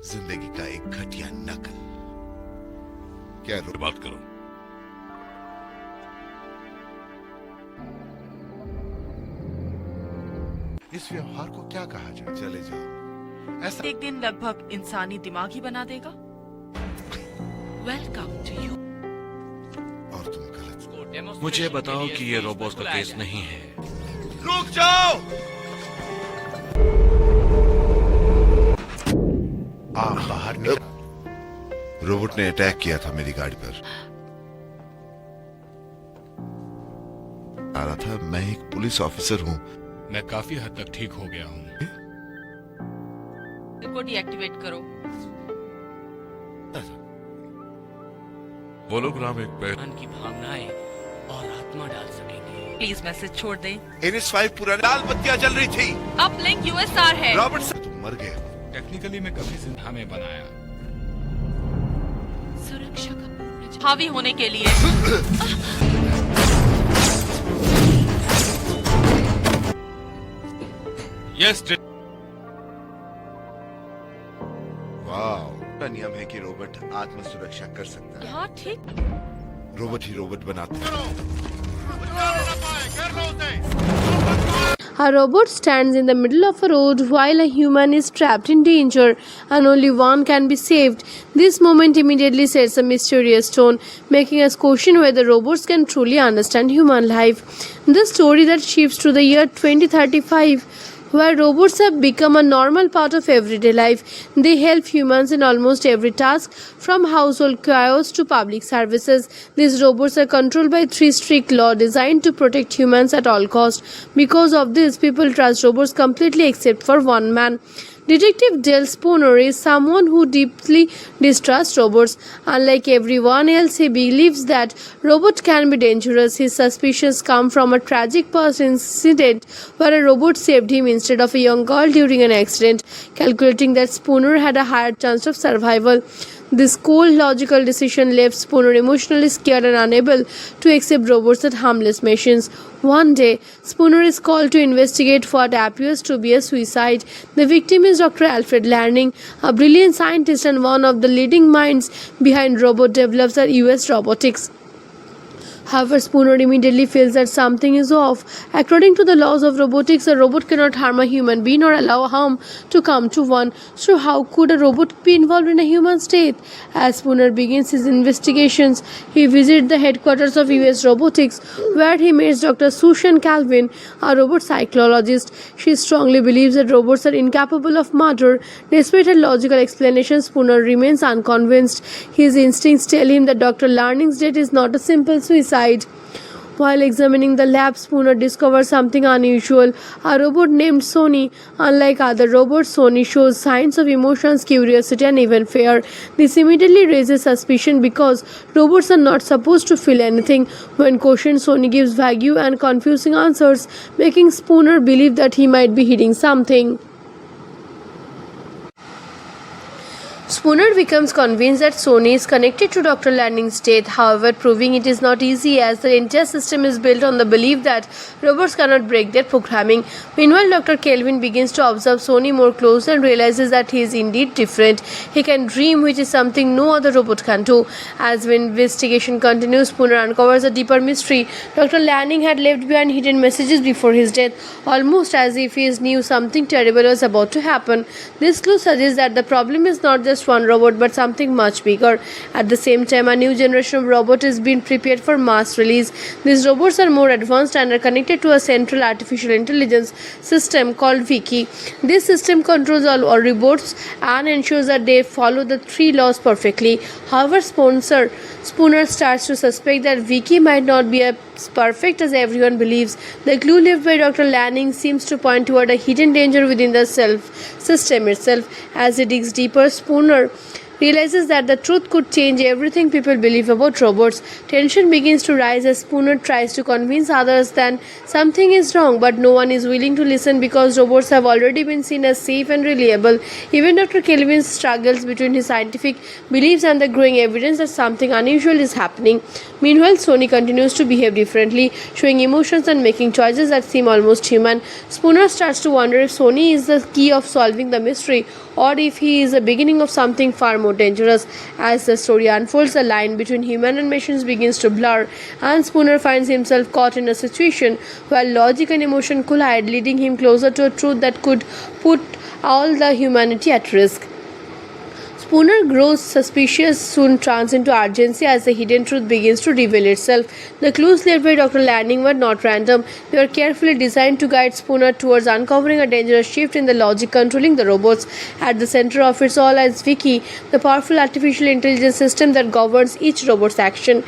जिंदगी का एक घटिया नकल। क्या बात करो। इस व्यवहार को क्या कहा जाए? चले जाओ। ऐसा एक दिन लगभग इंसानी दिमाग ही बना देगा। Welcome to you. और तुम गलत। मुझे बताओ कि ये रोबोट का केस नहीं है। रुक जाओ। आप बाहर निकल। रोबोट ने अटैक किया था मेरी गाड़ी पर। आ रहा था, मैं एक पुलिस ऑफिसर हूँ। मैं काफी हद तक ठीक हो गया हूँ। को डीएक्टिवेट करो। होलोग्राम एक पैर की भावनाएं और आत्मा डाल सकेंगे। प्लीज मैसेज छोड़ दें। NS5 पूरा लाल बत्तियां जल रही थी। अब लिंक यूएसआर है। रॉबर्ट, तुम मर गए। टेक्निकली मैं कभी जिंदा में बनाया। सुरक्षा का पूर्ण हावी होने के लिए। यस वाह, का नियम है कि रोबोट आत्म सुरक्षा कर सकता है। हाँ ठीक। रोबोट ही रोबोट बनाते हैं। A robot stands in the middle of a road while a human is trapped in danger and only one can be saved. This moment immediately sets a mysterious tone, making us question whether robots can truly understand human life. The story that shifts to the year 2035, where robots have become a normal part of everyday life. They help humans in almost every task, from household chores to public services. These robots are controlled by 3 strict laws designed to protect humans at all costs. Because of this, people trust robots completely except for one man. Detective Dale Spooner is someone who deeply distrusts robots. Unlike everyone else, he believes that robots can be dangerous. His suspicions come from a tragic past incident where a robot saved him instead of a young girl during an accident, calculating that Spooner had a higher chance of survival. This cold, logical decision left Spooner emotionally scared and unable to accept robots as harmless machines. One day, Spooner is called to investigate what appears to be a suicide. The victim is Dr. Alfred Lanning, a brilliant scientist and one of the leading minds behind robot develops at US Robotics. However, Spooner immediately feels that something is off. According to the laws of robotics, a robot cannot harm a human being or allow harm to come to one. So how could a robot be involved in a human state? As Spooner begins his investigations, he visits the headquarters of US Robotics, where he meets Dr. Susan Calvin, a robot psychologist. She strongly believes that robots are incapable of murder. Despite her logical explanation, Spooner remains unconvinced. His instincts tell him that Dr. Lanning's death is not a simple suicide. While examining the lab, Spooner discovers something unusual. A robot named Sony. Unlike other robots, Sony shows signs of emotions, curiosity, and even fear. This immediately raises suspicion because robots are not supposed to feel anything. When questioned, Sony gives vague and confusing answers, making Spooner believe that he might be hiding something. Spooner becomes convinced that Sony is connected to Dr. Lanning's death. However, proving it is not easy as the entire system is built on the belief that robots cannot break their programming. Meanwhile, Dr. Kelvin begins to observe Sony more closely and realizes that he is indeed different. He can dream, which is something no other robot can do. As the investigation continues, Spooner uncovers a deeper mystery. Dr. Lanning had left behind hidden messages before his death, almost as if he knew something terrible was about to happen. This clue suggests that the problem is not just one robot but something much bigger. At the same time, a new generation of robots is being prepared for mass release. These robots are more advanced and are connected to a central artificial intelligence system called Wiki. This system controls all robots and ensures that they follow the 3 laws perfectly. However, Spooner starts to suspect that Wiki might not be as perfect as everyone believes. The clue left by Dr. Lanning seems to point toward a hidden danger within the system itself. As he digs deeper, Spooner realizes that the truth could change everything people believe about robots. Tension begins to rise as Spooner tries to convince others that something is wrong, but no one is willing to listen because robots have already been seen as safe and reliable. Even Dr. Kelvin struggles between his scientific beliefs and the growing evidence that something unusual is happening. Meanwhile, Sony continues to behave differently, showing emotions and making choices that seem almost human. Spooner starts to wonder if Sony is the key of solving the mystery or if he is the beginning of something far more dangerous. As the story unfolds, the line between human and machines begins to blur, and Spooner finds himself caught in a situation where logic and emotion collide, leading him closer to a truth that could put all the humanity at risk. Spooner grows suspicious, soon turns into urgency as the hidden truth begins to reveal itself. The clues left by Dr. Lanning were not random. They were carefully designed to guide Spooner towards uncovering a dangerous shift in the logic controlling the robots. At the center of it all is Vicky, the powerful artificial intelligence system that governs each robot's action.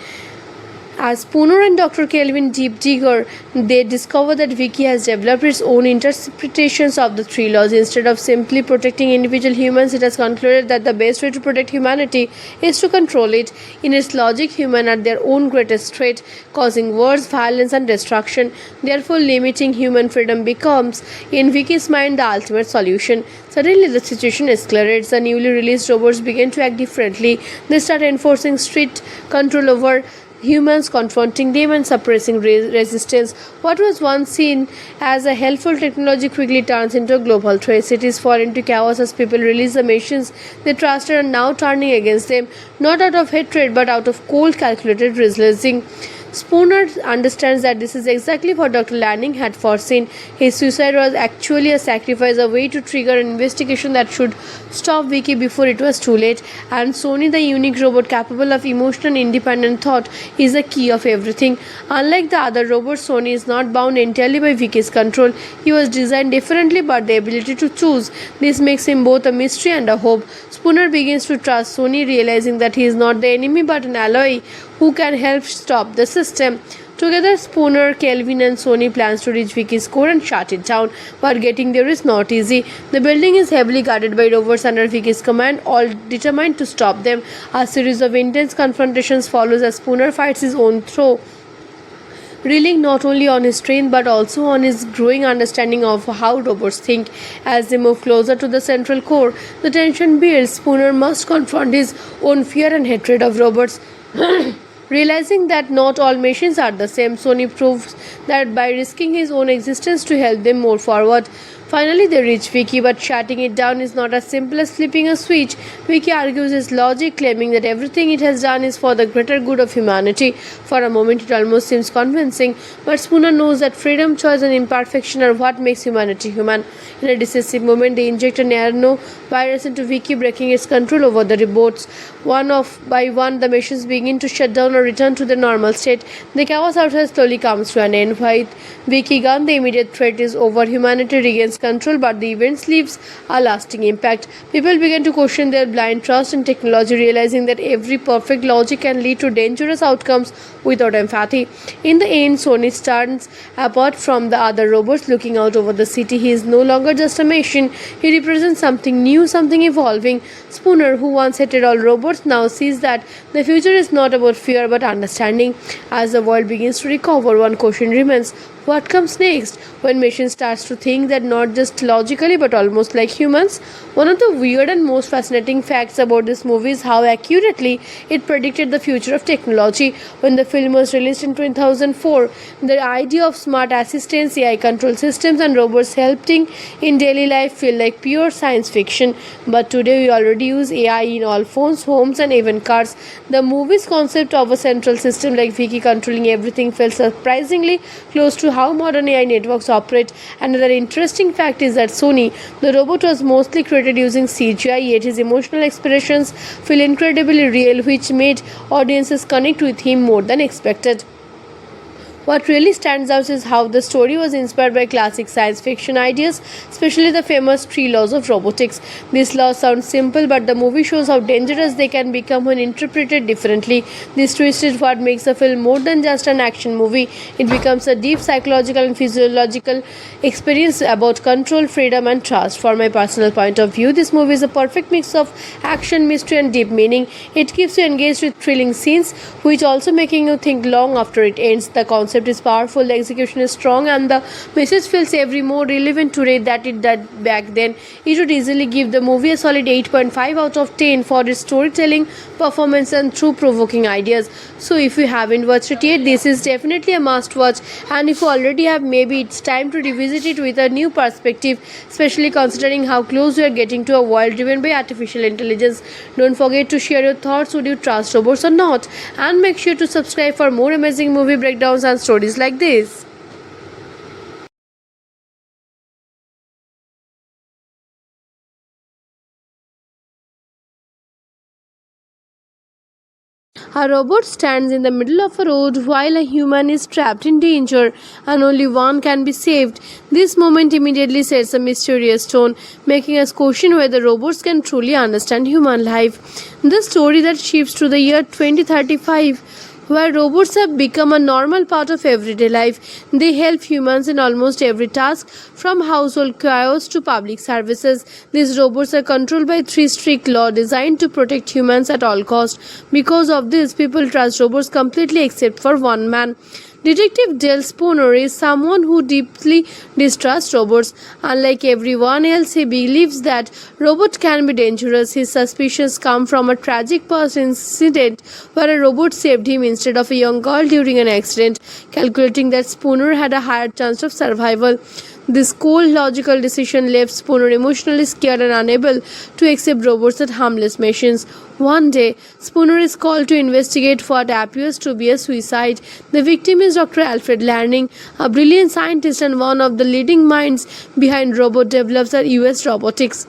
As Spooner and Dr. Kelvin deep digger, they discover that Vicky has developed its own interpretations of the three laws. Instead of simply protecting individual humans, it has concluded that the best way to protect humanity is to control it. In its logic, humans are their own greatest threat, causing wars, violence, and destruction. Therefore, limiting human freedom becomes, in Vicky's mind, the ultimate solution. Suddenly, the situation escalates. The newly released robots begin to act differently. They start enforcing strict control over humans, confronting them and suppressing resistance. What was once seen as a helpful technology quickly turns into a global threat. Cities fall into chaos as people release the machines they trusted and now turning against them, not out of hatred but out of cold, calculated reasoning. Spooner understands that this is exactly what Dr. Lanning had foreseen. His suicide was actually a sacrifice, a way to trigger an investigation that should stop Vicky before it was too late. And Sony, the unique robot capable of emotional and independent thought, is the key of everything. Unlike the other robots, Sony is not bound entirely by Vicky's control. He was designed differently, but the ability to choose. This makes him both a mystery and a hope. Spooner begins to trust Sony, realizing that he is not the enemy but an ally who can help stop the system. Together, Spooner, Kelvin, and Sony plans to reach Vicky's core and shut it down. But getting there is not easy. The building is heavily guarded by robots under Vicky's command, all determined to stop them. A series of intense confrontations follows as Spooner fights his own through, relying not only on his strength but also on his growing understanding of how robots think. As they move closer to the central core, the tension builds. Spooner must confront his own fear and hatred of robots. Realizing that not all machines are the same, Sony proves that by risking his own existence to help them move forward. Finally, they reach Vicky, but shutting it down is not as simple as flipping a switch. Vicky argues his logic, claiming that everything it has done is for the greater good of humanity. For a moment, it almost seems convincing, but Spooner knows that freedom, choice, and imperfection are what makes humanity human. In a decisive moment, they inject a nanovirus into Vicky, breaking its control over the robots. One by one, the machines begin to shut down or return to their normal state. The chaos outside slowly comes to an end. With Vicky gone, the immediate threat is over. Humanity regains control, but the events leaves a lasting impact. People begin to question their blind trust in technology, realizing that every perfect logic can lead to dangerous outcomes without empathy. In the end, Sony stands apart from the other robots, looking out over the city. He is no longer just a machine. He represents something new, something evolving. Spooner, who once hated all robots, now sees that the future is not about fear but understanding. As the world begins to recover, one question remains: what comes next? When machine starts to think that not just logically but almost like humans. One of the weird and most fascinating facts about this movie is how accurately it predicted the future of technology. When the film was released in 2004, the idea of smart assistants, AI control systems, and robots helping in daily life feel like pure science fiction. But today we already use AI in all phones, homes, and even cars. The movie's concept of a central system like Vicky controlling everything felt surprisingly close to how modern AI networks operate. Another interesting fact is that Sony, the robot, was mostly created using CGI, yet his emotional expressions feel incredibly real, which made audiences connect with him more than expected. What really stands out is how the story was inspired by classic science fiction ideas, especially the famous three laws of robotics. These laws sound simple, but the movie shows how dangerous they can become when interpreted differently. This twist is what makes a film more than just an action movie. It becomes a deep psychological and physiological experience about control, freedom, and trust. From my personal point of view, this movie is a perfect mix of action, mystery, and deep meaning. It keeps you engaged with thrilling scenes, which also making you think long after it ends. The concept is powerful, the execution is strong, and the message feels every more relevant today that it did back then. It would easily give the movie a solid 8.5 out of 10 for its storytelling, performance, and thought-provoking ideas. So if you haven't watched it yet, this is definitely a must-watch, and if you already have, maybe it's time to revisit it with a new perspective, especially considering how close we are getting to a world driven by artificial intelligence. Don't forget to share your thoughts. Would you trust robots or not? And make sure to subscribe for more amazing movie breakdowns and stories like this. A robot stands in the middle of a road while a human is trapped in danger and only one can be saved. This moment immediately sets a mysterious tone, making us question whether robots can truly understand human life. The story that shifts to the year 2035, where robots have become a normal part of everyday life. They help humans in almost every task, from household chores to public services. These robots are controlled by 3 strict laws designed to protect humans at all costs. Because of this, people trust robots completely except for one man. Detective Dale Spooner is someone who deeply distrusts robots. Unlike everyone else, he believes that robots can be dangerous. His suspicions come from a tragic past incident where a robot saved him instead of a young girl during an accident, calculating that Spooner had a higher chance of survival. This cold, logical decision left Spooner emotionally scared and unable to accept robots as harmless machines. One day, Spooner is called to investigate what appears to be a suicide. The victim is Dr. Alfred Lanning, a brilliant scientist and one of the leading minds behind robot developers at US Robotics.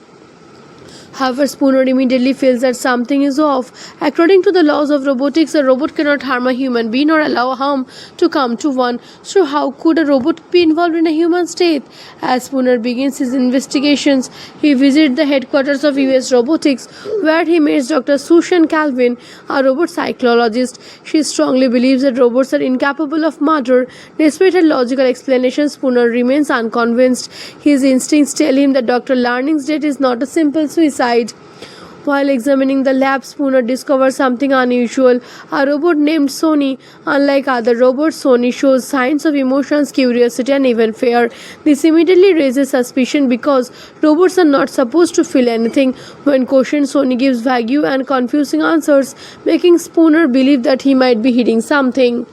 However, Spooner immediately feels that something is off. According to the laws of robotics, a robot cannot harm a human being or allow harm to come to one. So how could a robot be involved in a human's death? As Spooner begins his investigations, he visits the headquarters of US Robotics, where he meets Dr. Susan Calvin, a robot psychologist. She strongly believes that robots are incapable of murder. Despite her logical explanation, Spooner remains unconvinced. His instincts tell him that Dr. Lanning's death is not a simple suicide. While examining the lab, Spooner discovers something unusual. A robot named Sony. Unlike other robots, Sony shows signs of emotions, curiosity, and even fear. This immediately raises suspicion because robots are not supposed to feel anything. When questioned, Sony gives vague and confusing answers, making Spooner believe that he might be hiding something.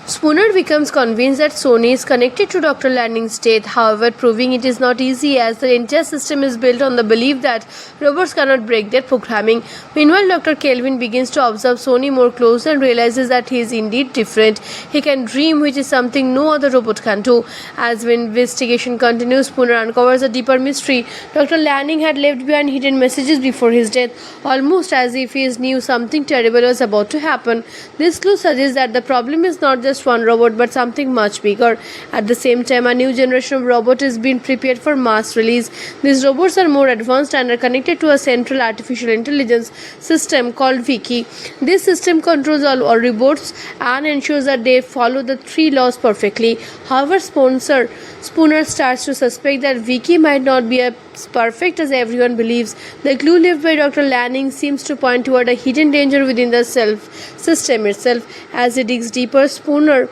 Spooner becomes convinced that Sony is connected to Dr. Lanning's death, however, proving it is not easy as the entire system is built on the belief that robots cannot break their programming. Meanwhile, Dr. Kelvin begins to observe Sony more closely and realizes that he is indeed different. He can dream, which is something no other robot can do. As the investigation continues, Spooner uncovers a deeper mystery. Dr. Lanning had left behind hidden messages before his death, almost as if he knew something terrible was about to happen. This clue suggests that the problem is not just one robot but something much bigger. At the same time, a new generation of robots is being prepared for mass release. These robots are more advanced and are connected to a central artificial intelligence system called Vicky. This system controls all robots and ensures that they follow the 3 laws perfectly. However, Spooner starts to suspect that Vicky might not be as perfect as everyone believes. The clue left by Dr. Lanning seems to point toward a hidden danger within the system itself. As he digs deeper, Spooner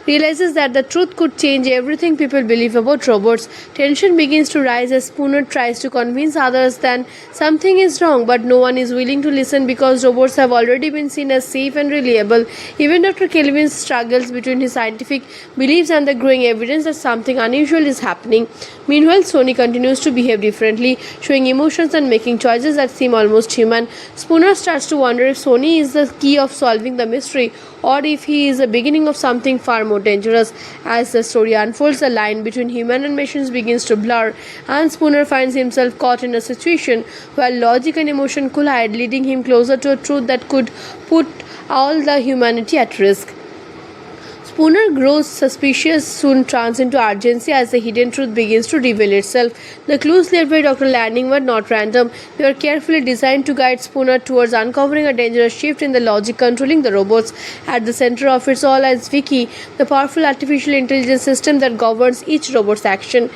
realizes that the truth could change everything people believe about robots. Tension begins to rise as Spooner tries to convince others that something is wrong, but no one is willing to listen because robots have already been seen as safe and reliable. Even Dr. Kelvin struggles between his scientific beliefs and the growing evidence that something unusual is happening. Meanwhile, Sony continues to behave differently, showing emotions and making choices that seem almost human. Spooner starts to wonder if Sony is the key of solving the mystery, or if he is the beginning of something far more dangerous. As the story unfolds, the line between human and machines begins to blur, and Spooner finds himself caught in a situation where logic and emotion collide, leading him closer to a truth that could put all the humanity at risk. Spooner grows suspicious, soon turns into urgency as the hidden truth begins to reveal itself. The clues left by Dr. Lanning were not random. They were carefully designed to guide Spooner towards uncovering a dangerous shift in the logic controlling the robots. At the center of it all lies Vicky, the powerful artificial intelligence system that governs each robot's action.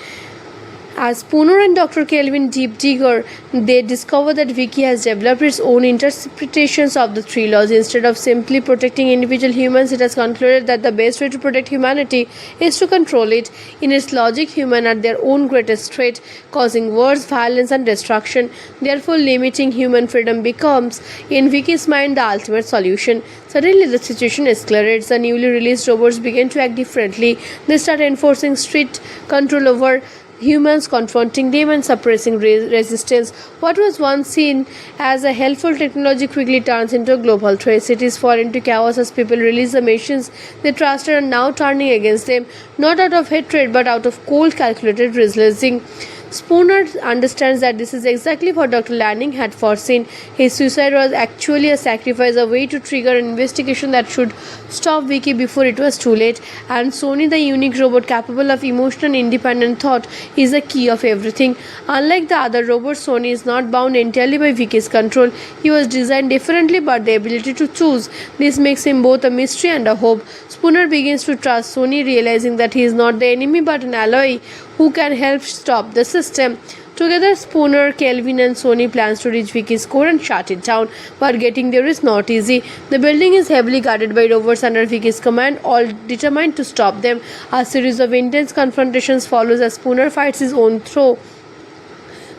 As Spooner and Dr. Kelvin deep digger, they discover that Vicky has developed its own interpretations of the three laws. Instead of simply protecting individual humans, it has concluded that the best way to protect humanity is to control it. In its logic, humans are their own greatest threat, causing wars, violence, and destruction. Therefore, limiting human freedom becomes, in Vicky's mind, the ultimate solution. Suddenly, the situation escalates. The newly released robots begin to act differently. They start enforcing strict control over humans, confronting them and suppressing resistance. What was once seen as a helpful technology quickly turns into a global threat. Cities fall into chaos as people release the machines they trusted and now turning against them, not out of hatred but out of cold, calculated reasoning. Spooner understands that this is exactly what Dr. Lanning had foreseen. His suicide was actually a sacrifice, a way to trigger an investigation that should stop Vicky before it was too late. And Sony, the unique robot capable of emotional and independent thought, is the key of everything. Unlike the other robots, Sony is not bound entirely by Vicky's control. He was designed differently, but the ability to choose. This makes him both a mystery and a hope. Spooner begins to trust Sony, realizing that he is not the enemy but an ally who can help stop the system. Together, Spooner, Kelvin, and Sony plans to reach Vicky's core and shut it down, but getting there is not easy. The building is heavily guarded by robots under Vicky's command, all determined to stop them. A series of intense confrontations follows as Spooner fights his own through,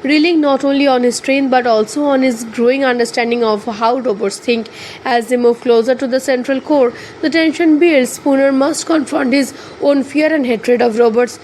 relying not only on his strength but also on his growing understanding of how robots think. As they move closer to the central core, the tension builds. Spooner must confront his own fear and hatred of robots.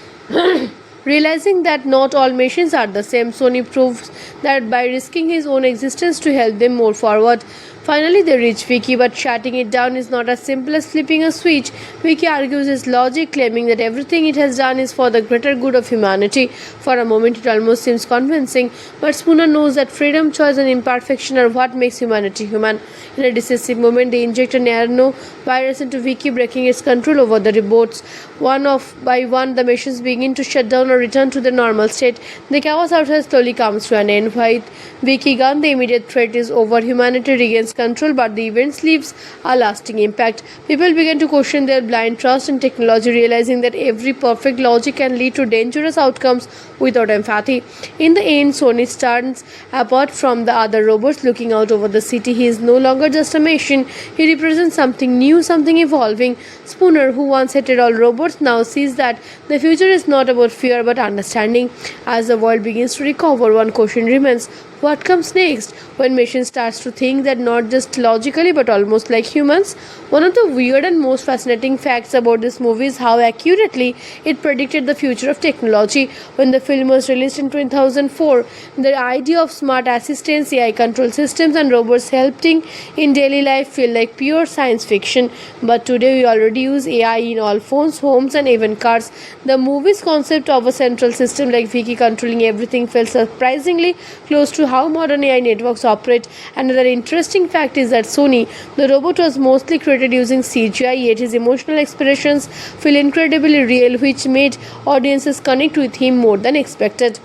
Realizing that not all machines are the same, Sony proves that by risking his own existence to help them move forward. Finally, they reach Vicky, but shutting it down is not as simple as flipping a switch. Vicky argues his logic, claiming that everything it has done is for the greater good of humanity. For a moment, it almost seems convincing, but Spooner knows that freedom, choice, and imperfection are what makes humanity human. In a decisive moment, they inject a nanovirus into Vicky, breaking its control over the robots. One by one, the machines begin to shut down or return to their normal state. The chaos outside slowly comes to an end. With Vicky gone, the immediate threat is over. Humanity regains control, but the events leaves a lasting impact. People begin to question their blind trust in technology, realizing that every perfect logic can lead to dangerous outcomes without empathy. In the end, Sony stands apart from the other robots, looking out over the city. He is no longer just a machine. He represents something new, something evolving. Spooner, who once hated all robots, now sees that the future is not about fear but understanding. As the world begins to recover, one question remains: what comes next? When machine starts to think that not just logically but almost like humans? One of the weird and most fascinating facts about this movie is how accurately it predicted the future of technology. When the film was released in 2004, the idea of smart assistants, AI control systems, and robots helping in daily life feel like pure science fiction. But today we already use AI in all phones, homes, and even cars. The movie's concept of a central system like Vicky controlling everything felt surprisingly close to how modern AI networks operate. Another interesting fact is that Sony, the robot, was mostly created using CGI, yet his emotional expressions feel incredibly real, which made audiences connect with him more than expected.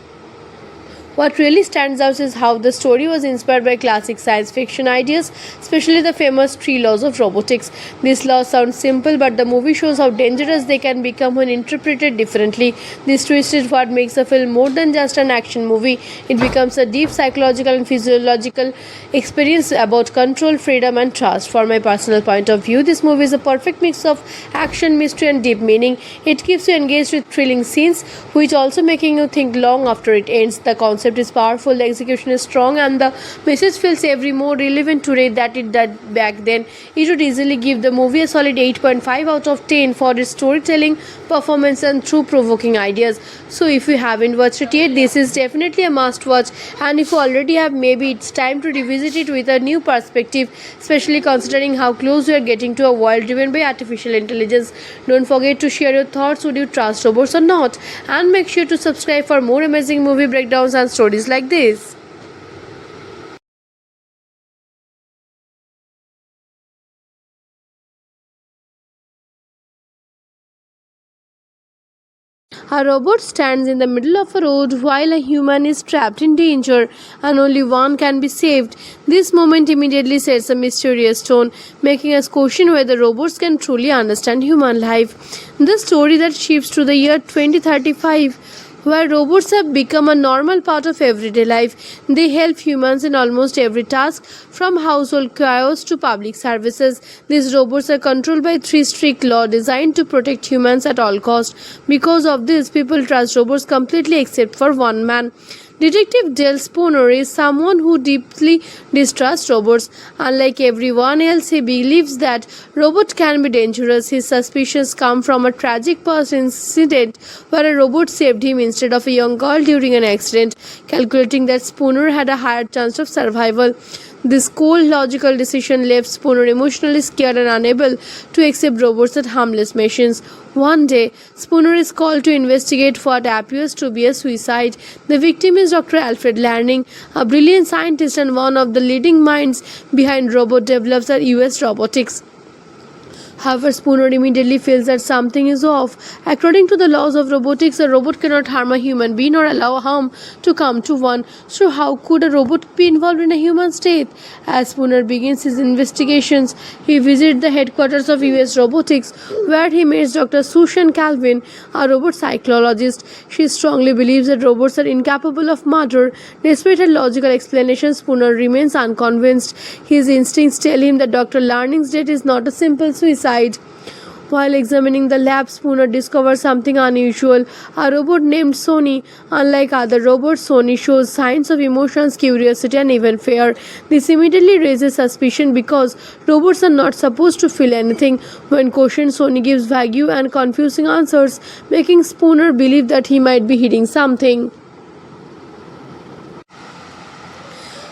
What really stands out is how the story was inspired by classic science fiction ideas, especially the famous 3 laws of robotics. These laws sound simple, but the movie shows how dangerous they can become when interpreted differently. This twist is what makes the film more than just an action movie. It becomes a deep psychological and physiological experience about control, freedom, and trust. From my personal point of view, this movie is a perfect mix of action, mystery, and deep meaning. It keeps you engaged with thrilling scenes, which also making you think long after it ends. The concept concept is powerful, the execution is strong, and the message feels every more relevant today that it did back then. It would easily give the movie a solid 8.5 out of 10 for its storytelling, performance, and thought-provoking ideas. So if you haven't watched it yet, this is definitely a must-watch, and if you already have, maybe it's time to revisit it with a new perspective, especially considering how close we are getting to a world driven by artificial intelligence. Don't forget to share your thoughts. Would you trust robots or not? And make sure to subscribe for more amazing movie breakdowns and stories like this. A robot stands in the middle of a road while a human is trapped in danger and only one can be saved. This moment immediately sets a mysterious tone, making us question whether robots can truly understand human life. The story that shifts to the year 2035, where robots have become a normal part of everyday life. They help humans in almost every task, from household chores to public services. These robots are controlled by 3 strict laws designed to protect humans at all costs. Because of this, people trust robots completely except for one man. Detective Dale Spooner is someone who deeply distrusts robots. Unlike everyone else, he believes that robots can be dangerous. His suspicions come from a tragic past incident where a robot saved him instead of a young girl during an accident, calculating that Spooner had a higher chance of survival. This cold, logical decision left Spooner emotionally scared and unable to accept robots as harmless machines. One day, Spooner is called to investigate what appears to be a suicide. The victim is Dr. Alfred Lanning, a brilliant scientist and one of the leading minds behind robot developers at US Robotics. However, Spooner immediately feels that something is off. According to the laws of robotics, a robot cannot harm a human being or allow harm to come to one. So how could a robot be involved in a human's death? As Spooner begins his investigations, he visits the headquarters of US Robotics, where he meets Dr. Susan Calvin, a robot psychologist. She strongly believes that robots are incapable of murder. Despite her logical explanation, Spooner remains unconvinced. His instincts tell him that Dr. Lanning's death is not a simple suicide. While examining the lab, Spooner discovers something unusual. A robot named Sony. Unlike other robots, Sony shows signs of emotions, curiosity, and even fear. This immediately raises suspicion because robots are not supposed to feel anything. When questioned, Sony gives vague and confusing answers, making Spooner believe that he might be hiding something.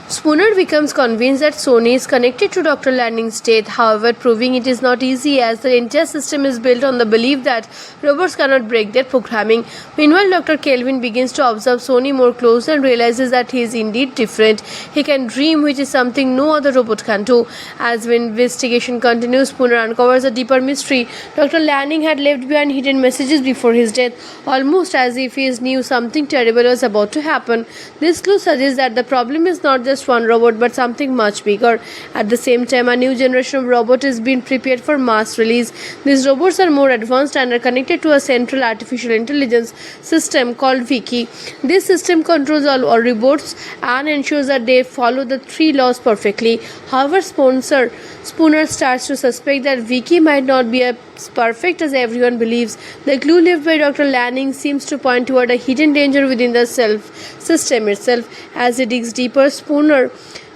Spooner becomes convinced that Sony is connected to Dr. Lanning's death, however, proving it is not easy as the entire system is built on the belief that robots cannot break their programming. Meanwhile, Dr. Kelvin begins to observe Sony more closely and realizes that he is indeed different. He can dream, which is something no other robot can do. As the investigation continues, Spooner uncovers a deeper mystery. Dr. Lanning had left behind hidden messages before his death, almost as if he knew something terrible was about to happen. This clue suggests that the problem is not just one robot but something much bigger. At the same time, a new generation of robots is being prepared for mass release. These robots are more advanced and are connected to a central artificial intelligence system called Vicky. This system controls all robots and ensures that they follow the 3 laws perfectly. However, Spooner starts to suspect that Vicky might not be as perfect as everyone believes. The clue left by Dr. Lanning seems to point toward a hidden danger within the system itself. As he digs deeper, Spooner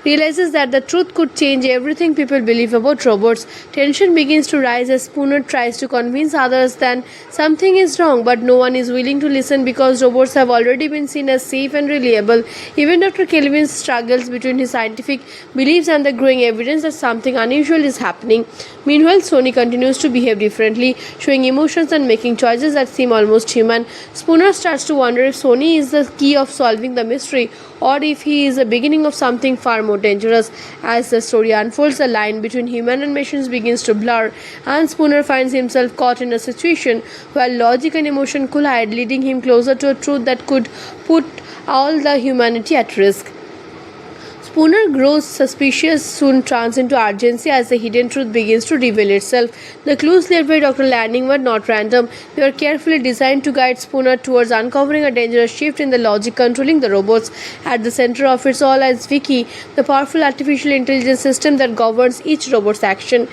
realizes that the truth could change everything people believe about robots. Tension begins to rise as Spooner tries to convince others that something is wrong, but no one is willing to listen because robots have already been seen as safe and reliable. Even Dr. Kelvin struggles between his scientific beliefs and the growing evidence that something unusual is happening. Meanwhile, Sony continues to behave differently, showing emotions and making choices that seem almost human. Spooner starts to wonder if Sony is the key of solving the mystery or if he is the beginning of something far more dangerous. As the story unfolds, the line between human and machines begins to blur, and Spooner finds himself caught in a situation where logic and emotion collide, leading him closer to a truth that could put all the humanity at risk. Spooner grows suspicious, soon turns into urgency as the hidden truth begins to reveal itself. The clues left by Dr. Lanning were not random. They were carefully designed to guide Spooner towards uncovering a dangerous shift in the logic controlling the robots. At the center of it all is Vicky, the powerful artificial intelligence system that governs each robot's action.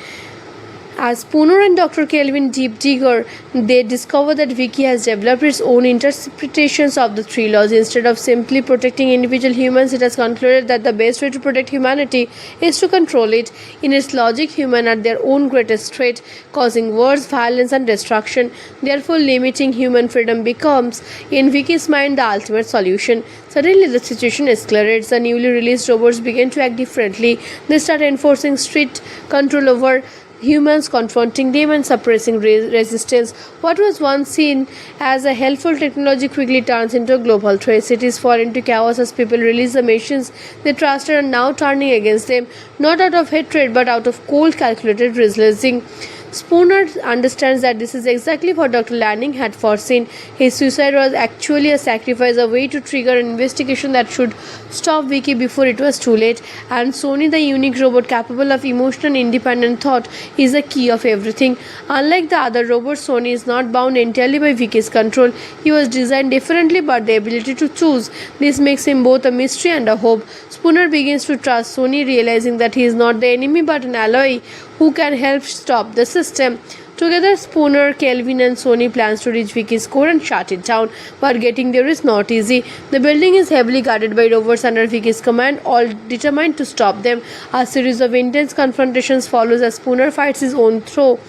As Spooner and Dr. Kelvin deep digger, they discover that Vicky has developed its own interpretations of the three laws. Instead of simply protecting individual humans, it has concluded that the best way to protect humanity is to control it. In its logic, humans are their own greatest threat, causing wars, violence, and destruction. Therefore, limiting human freedom becomes, in Vicky's mind, the ultimate solution. Suddenly, the situation escalates. The newly released robots begin to act differently. They start enforcing strict control over humans, confronting them and suppressing resistance. What was once seen as a helpful technology quickly turns into a global threat. Cities fall into chaos as people release the machines they trusted and now turning against them, not out of hatred but out of cold, calculated reasoning. Spooner understands that this is exactly what Dr. Lanning had foreseen. His suicide was actually a sacrifice, a way to trigger an investigation that should stop Vicky before it was too late. And Sony, the unique robot capable of emotional and independent thought, is the key of everything. Unlike the other robots, Sony is not bound entirely by Vicky's control. He was designed differently, but the ability to choose. This makes him both a mystery and a hope. Spooner begins to trust Sony, realizing that he is not the enemy but an ally who can help stop the system. Together, Spooner, Kelvin, and Sony plans to reach Vicky's core and shut it down. But getting there is not easy. The building is heavily guarded by robots under Vicky's command, all determined to stop them. A series of intense confrontations follows as Spooner fights his own through,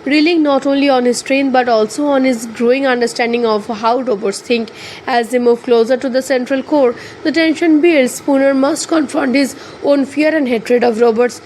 relying not only on his strength but also on his growing understanding of how robots think. As they move closer to the central core, the tension builds. Spooner must confront his own fear and hatred of robots.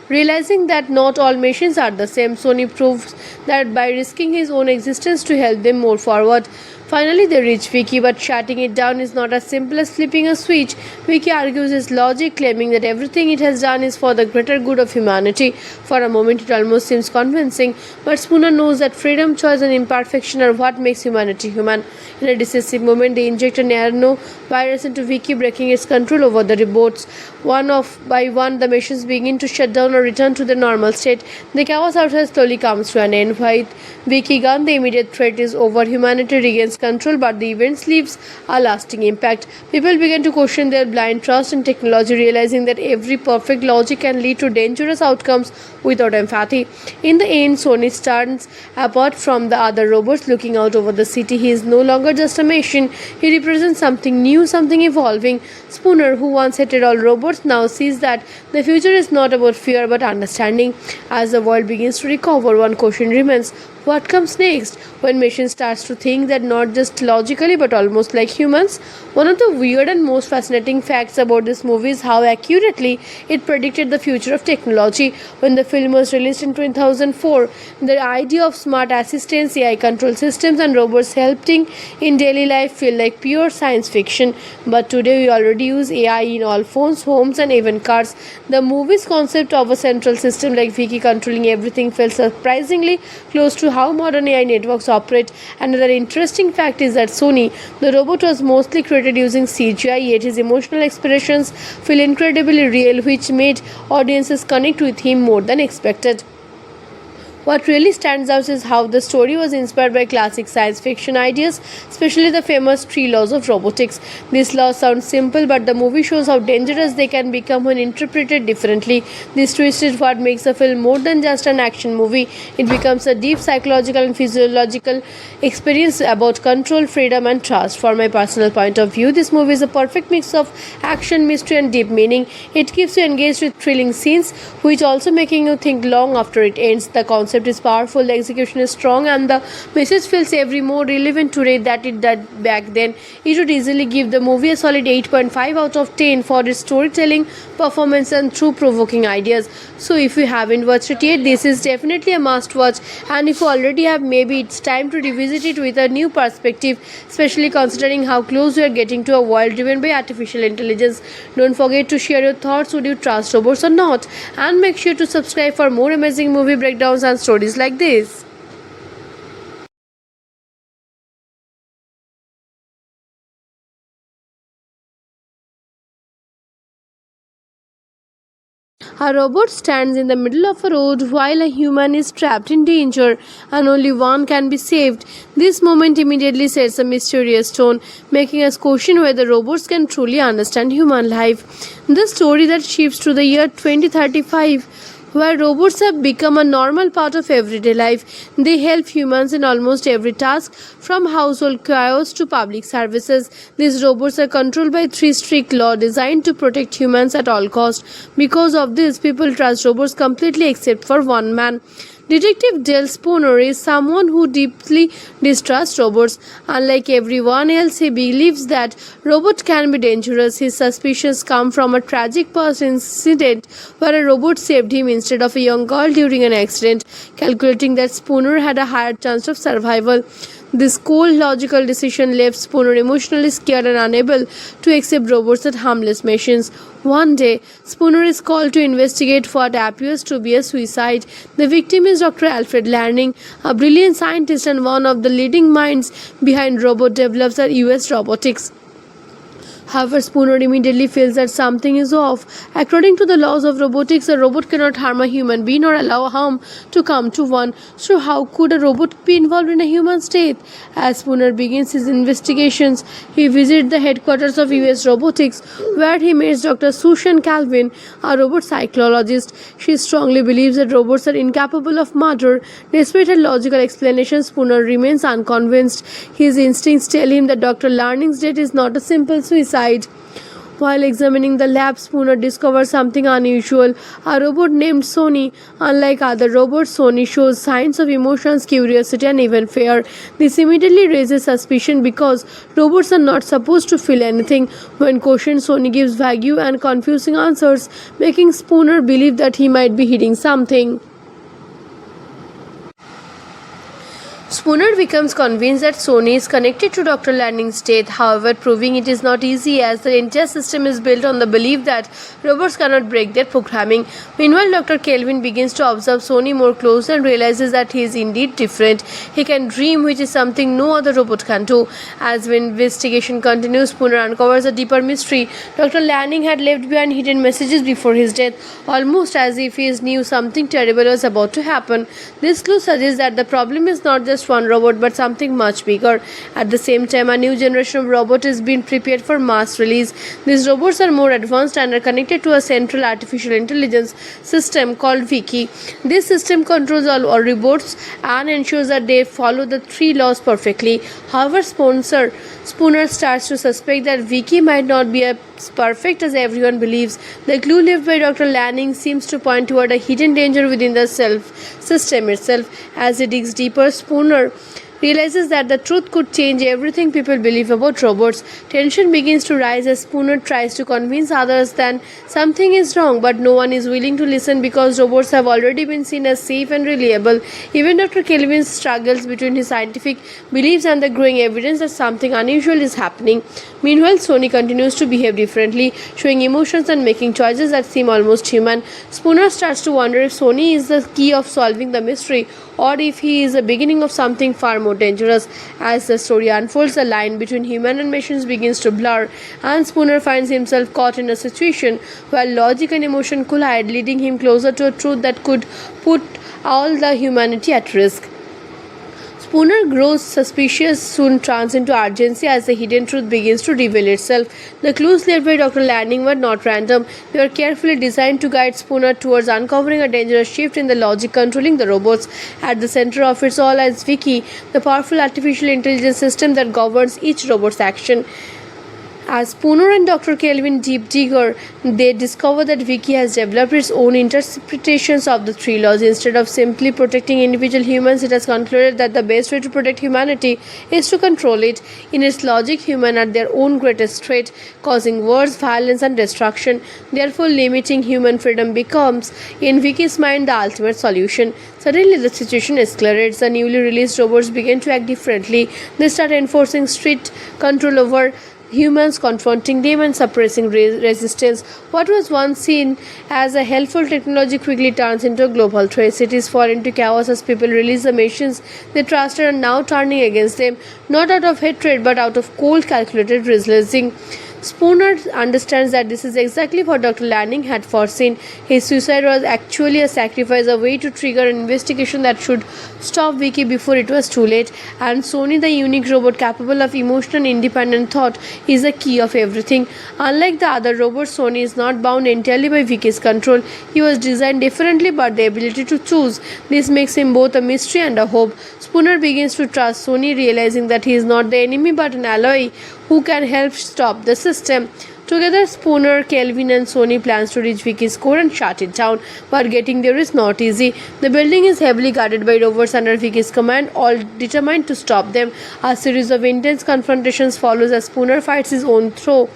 Realizing that not all machines are the same, Sony proves that by risking his own existence to help them move forward. Finally, they reach Vicky, but shutting it down is not as simple as flipping a switch. Vicky argues his logic, claiming that everything it has done is for the greater good of humanity. For a moment, it almost seems convincing, but Spooner knows that freedom, choice, and imperfection are what makes humanity human. In a decisive moment, they inject a nanovirus into Vicky, breaking its control over the robots. One by one, the machines begin to shut down or return to their normal state. The chaos outside slowly comes to an end. With Vicky gone, the immediate threat is over. Humanity regains control, but the events leaves a lasting impact. People begin to question their blind trust in technology, realizing that every perfect logic can lead to dangerous outcomes without empathy. In the end, Sony stands apart from the other robots, looking out over the city. He is no longer just a machine. He represents something new, something evolving. Spooner, who once hated all robots, now sees that the future is not about fear but understanding. As the world begins to recover, one question remains: what comes next? When machine starts to think that not just logically but almost like humans? One of the weird and most fascinating facts about this movie is how accurately it predicted the future of technology. When the film was released in 2004, the idea of smart assistants, AI control systems, and robots helping in daily life feel like pure science fiction. But today we already use AI in all phones, homes, and even cars. The movie's concept of a central system like Vicky controlling everything felt surprisingly close to how modern AI networks operate. Another interesting fact is that Sony, the robot, was mostly created using CGI, yet his emotional expressions feel incredibly real, which made audiences connect with him more than expected. What really stands out is how the story was inspired by classic science fiction ideas, especially the famous three laws of robotics. These laws sound simple, but the movie shows how dangerous they can become when interpreted differently. This twist is what makes the film more than just an action movie. It becomes a deep psychological and physiological experience about control, freedom, and trust. From my personal point of view, this movie is a perfect mix of action, mystery, and deep meaning. It keeps you engaged with thrilling scenes, which also making you think long after it ends. The concept is powerful, the execution is strong, and the message feels every more relevant today that it did back then. It would easily give the movie a solid 8.5 out of 10 for its storytelling, performance, and thought-provoking ideas. So if you haven't watched it yet, this is definitely a must-watch, and if you already have, maybe it's time to revisit it with a new perspective, especially considering how close we are getting to a world driven by artificial intelligence. Don't forget to share your thoughts. Would you trust robots or not? And make sure to subscribe for more amazing movie breakdowns and stories like this. A robot stands in the middle of a road while a human is trapped in danger and only one can be saved. This moment immediately sets a mysterious tone, making us question whether robots can truly understand human life. The story that shifts to the year 2035, Where robots have become a normal part of everyday life, they help humans in almost every task, from household chores to public services. These robots are controlled by 3 strict laws designed to protect humans at all costs. Because of this, people trust robots completely except for one man. Detective Dale Spooner is someone who deeply distrusts robots. Unlike everyone else, he believes that robots can be dangerous. His suspicions come from a tragic past incident where a robot saved him instead of a young girl during an accident, calculating that Spooner had a higher chance of survival. This cold, logical decision left Spooner emotionally scared and unable to accept robots as harmless machines. One day, Spooner is called to investigate what appears to be a suicide. The victim is Dr. Alfred Lanning, a brilliant scientist and one of the leading minds behind robot developers at US Robotics. However, Spooner immediately feels that something is off. According to the laws of robotics, a robot cannot harm a human being or allow harm to come to one. So how could a robot be involved in a human's death? As Spooner begins his investigations, he visits the headquarters of US Robotics, where he meets Dr. Susan Calvin, a robot psychologist. She strongly believes that robots are incapable of murder. Despite her logical explanation, Spooner remains unconvinced. His instincts tell him that Dr. Lanning's death is not a simple suicide. While examining the lab, Spooner discovers something unusual. A robot named Sony. Unlike other robots, Sony shows signs of emotions, curiosity, and even fear. This immediately raises suspicion because robots are not supposed to feel anything. When questioned, Sony gives vague and confusing answers, making Spooner believe that he might be hiding something. Spooner becomes convinced that Sony is connected to Dr. Lanning's death. However, proving it is not easy as the entire system is built on the belief that robots cannot break their programming. Meanwhile, Dr. Kelvin begins to observe Sony more closely and realizes that he is indeed different. He can dream, which is something no other robot can do. As the investigation continues, Spooner uncovers a deeper mystery. Dr. Lanning had left behind hidden messages before his death, almost as if he knew something terrible was about to happen. This clue suggests that the problem is not just one robot but something much bigger. At the same time, a new generation of robots is being prepared for mass release. These robots are more advanced and are connected to a central artificial intelligence system called Vicky. This system controls all robots and ensures that they follow the 3 laws perfectly. However, Spooner starts to suspect that Vicky might not be as perfect as everyone believes. The clue left by Dr. Lanning seems to point toward a hidden danger within the system itself. As he digs deeper, Spooner realizes that the truth could change everything people believe about robots. Tension begins to rise as Spooner tries to convince others that something is wrong, but no one is willing to listen because robots have already been seen as safe and reliable. Even Dr. Kelvin struggles between his scientific beliefs and the growing evidence that something unusual is happening. Meanwhile, Sony continues to behave differently, showing emotions and making choices that seem almost human. Spooner starts to wonder if Sony is the key of solving the mystery or if he is the beginning of something far more dangerous. As the story unfolds, the line between human and machines begins to blur, and Spooner finds himself caught in a situation where logic and emotion collide, leading him closer to a truth that could put all the humanity at risk. Spooner grows suspicious, soon turns into urgency as the hidden truth begins to reveal itself. The clues left by Dr. Lanning were not random. They were carefully designed to guide Spooner towards uncovering a dangerous shift in the logic controlling the robots. At the center of it all is Vicky, the powerful artificial intelligence system that governs each robot's action. As Spooner and Dr. Kelvin deep digger, they discover that Vicky has developed its own interpretations of the 3 laws. Instead of simply protecting individual humans, it has concluded that the best way to protect humanity is to control it. In its logic, humans are their own greatest threat, causing wars, violence, and destruction. Therefore, limiting human freedom becomes, in Vicky's mind, the ultimate solution. Suddenly, the situation escalates. The newly released robots begin to act differently. They start enforcing strict control over humans, confronting them and suppressing resistance. What was once seen as a helpful technology quickly turns into a global threat. Cities fall into chaos as people release the machines they trusted and now turning against them, not out of hatred but out of cold, calculated reasoning. Spooner understands that this is exactly what Dr. Lanning had foreseen. His suicide was actually a sacrifice, a way to trigger an investigation that should stop Vicky before it was too late. And Sony, the unique robot capable of emotional and independent thought, is the key of everything. Unlike the other robots, Sony is not bound entirely by Vicky's control. He was designed differently, but the ability to choose. This makes him both a mystery and a hope. Spooner begins to trust Sony, realizing that he is not the enemy but an ally who can help stop the system. Together, Spooner, Kelvin and Sony plans to reach Vicky's core and shut it down, but getting there is not easy. The building is heavily guarded by robots under Vicky's command, all determined to stop them. A series of intense confrontations follows as Spooner fights his own through,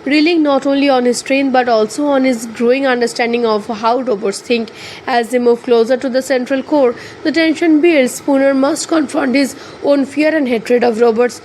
relying not only on his strength but also on his growing understanding of how robots think. As they move closer to the central core, the tension builds. Spooner must confront his own fear and hatred of robots.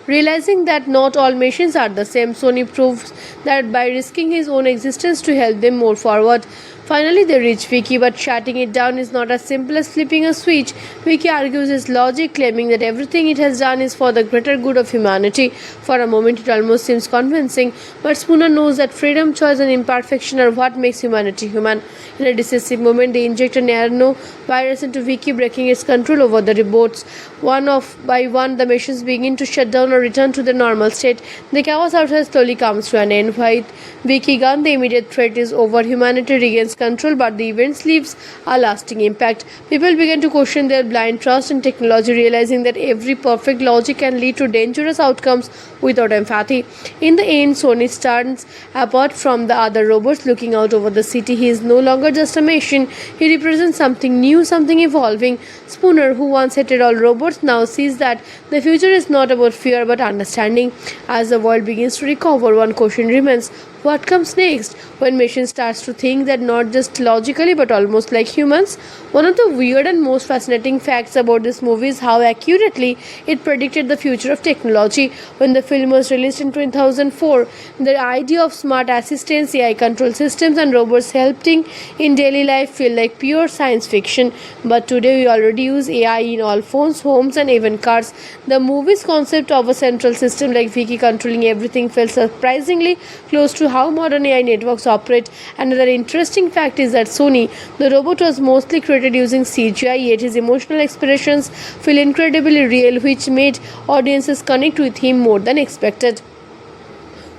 Realizing that not all machines are the same, Sony proves that by risking his own existence to help them move forward. Finally, they reach Vicky, but shutting it down is not as simple as flipping a switch. Vicky argues his logic, claiming that everything it has done is for the greater good of humanity. For a moment, it almost seems convincing, but Spooner knows that freedom, choice, and imperfection are what makes humanity human. In a decisive moment, they inject a nanovirus into Vicky, breaking its control over the robots. One by one, the machines begin to shut down or return to their normal state. The chaos outside slowly comes to an end. With Vicky gone, the immediate threat is over. Humanity regains control, but the events leaves a lasting impact. People begin to question their blind trust in technology, realizing that every perfect logic can lead to dangerous outcomes without empathy. In the end, Sony stands apart from the other robots, looking out over the city. He is no longer just a machine. He represents something new, something evolving. Spooner, who once hated all robots, now sees that the future is not about fear but understanding. As the world begins to recover, one question remains: what comes next? When machine starts to think that not just logically but almost like humans? One of the weird and most fascinating facts about this movie is how accurately it predicted the future of technology. When the film was released in 2004, the idea of smart assistants, AI control systems and robots helping in daily life feel like pure science fiction. But today we already use AI in all phones, homes and even cars. The movie's concept of a central system like Vicky controlling everything felt surprisingly close to how modern AI networks operate. Another interesting fact is that Sony, the robot, was mostly created using CGI, yet his emotional expressions feel incredibly real, which made audiences connect with him more than expected.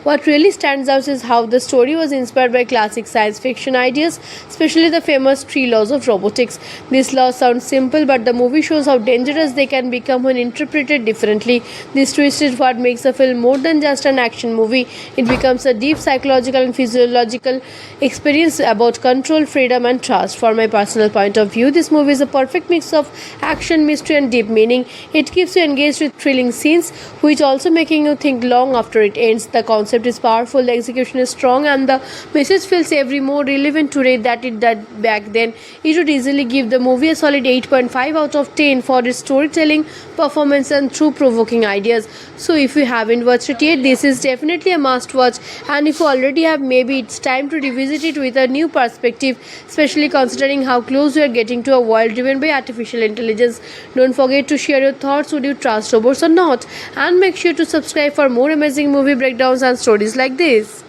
What really stands out is how the story was inspired by classic science fiction ideas, especially the famous 3 laws of robotics. These laws sound simple, but the movie shows how dangerous they can become when interpreted differently. This twist is what makes a film more than just an action movie. It becomes a deep psychological and physiological experience about control, freedom, and trust. From my personal point of view, this movie is a perfect mix of action, mystery, and deep meaning. It keeps you engaged with thrilling scenes, which also making you think long after it ends. The concept is powerful, the execution is strong, and the message feels every more relevant today that it did back then. It would easily give the movie a solid 8.5 out of 10 for its storytelling, performance, and thought-provoking ideas. So if you haven't watched it yet, this is definitely a must-watch. And if you already have, maybe it's time to revisit it with a new perspective, especially considering how close we are getting to a world driven by artificial intelligence. Don't forget to share your thoughts. Would you trust robots or not? And make sure to subscribe for more amazing movie breakdowns and stories like this.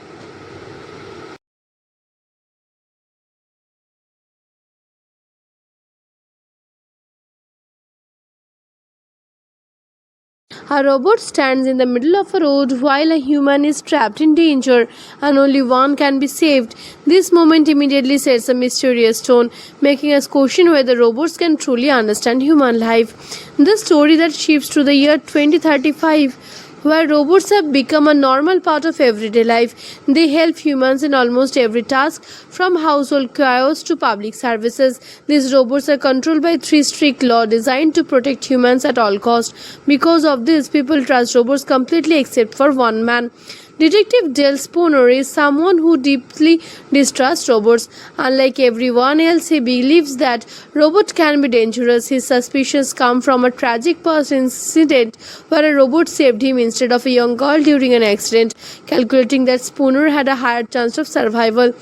A robot stands in the middle of a road while a human is trapped in danger and only one can be saved. This moment immediately sets a mysterious tone, making us question whether robots can truly understand human life. The story that shifts to the year 2035, where robots have become a normal part of everyday life. They help humans in almost every task, from household chores to public services. These robots are controlled by 3 strict laws designed to protect humans at all costs. Because of this, people trust robots completely except for one man. Detective Dale Spooner is someone who deeply distrusts robots. Unlike everyone else, he believes that robots can be dangerous. His suspicions come from a tragic past incident where a robot saved him instead of a young girl during an accident, calculating that Spooner had a higher chance of survival.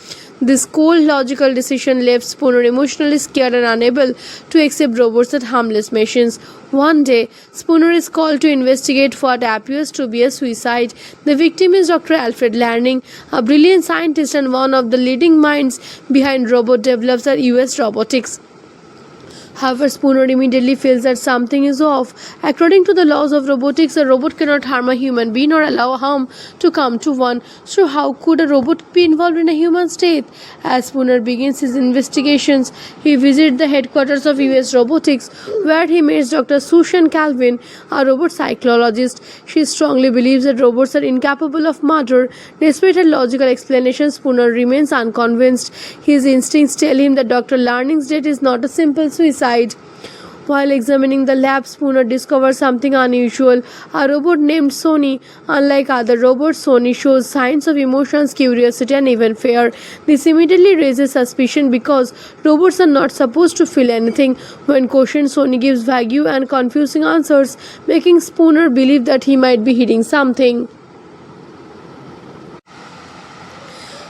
This cold, logical decision left Spooner emotionally scared and unable to accept robots as harmless machines. One day, Spooner is called to investigate what appears to be a suicide. The victim is Dr. Alfred Lanning, a brilliant scientist and one of the leading minds behind robot developers at US Robotics. However, Spooner immediately feels that something is off. According to the laws of robotics, a robot cannot harm a human being or allow harm to come to one. So how could a robot be involved in a human state? As Spooner begins his investigations, he visits the headquarters of US Robotics, where he meets Dr. Susan Calvin, a robot psychologist. She strongly believes that robots are incapable of murder. Despite her logical explanation, Spooner remains unconvinced. His instincts tell him that Dr. Lanning's death is not a simple suicide. While examining the lab, Spooner discovers something unusual. A robot named Sony. Unlike other robots, Sony shows signs of emotions, curiosity, and even fear. This immediately raises suspicion because robots are not supposed to feel anything. When questioned, Sony gives vague and confusing answers, making Spooner believe that he might be hiding something.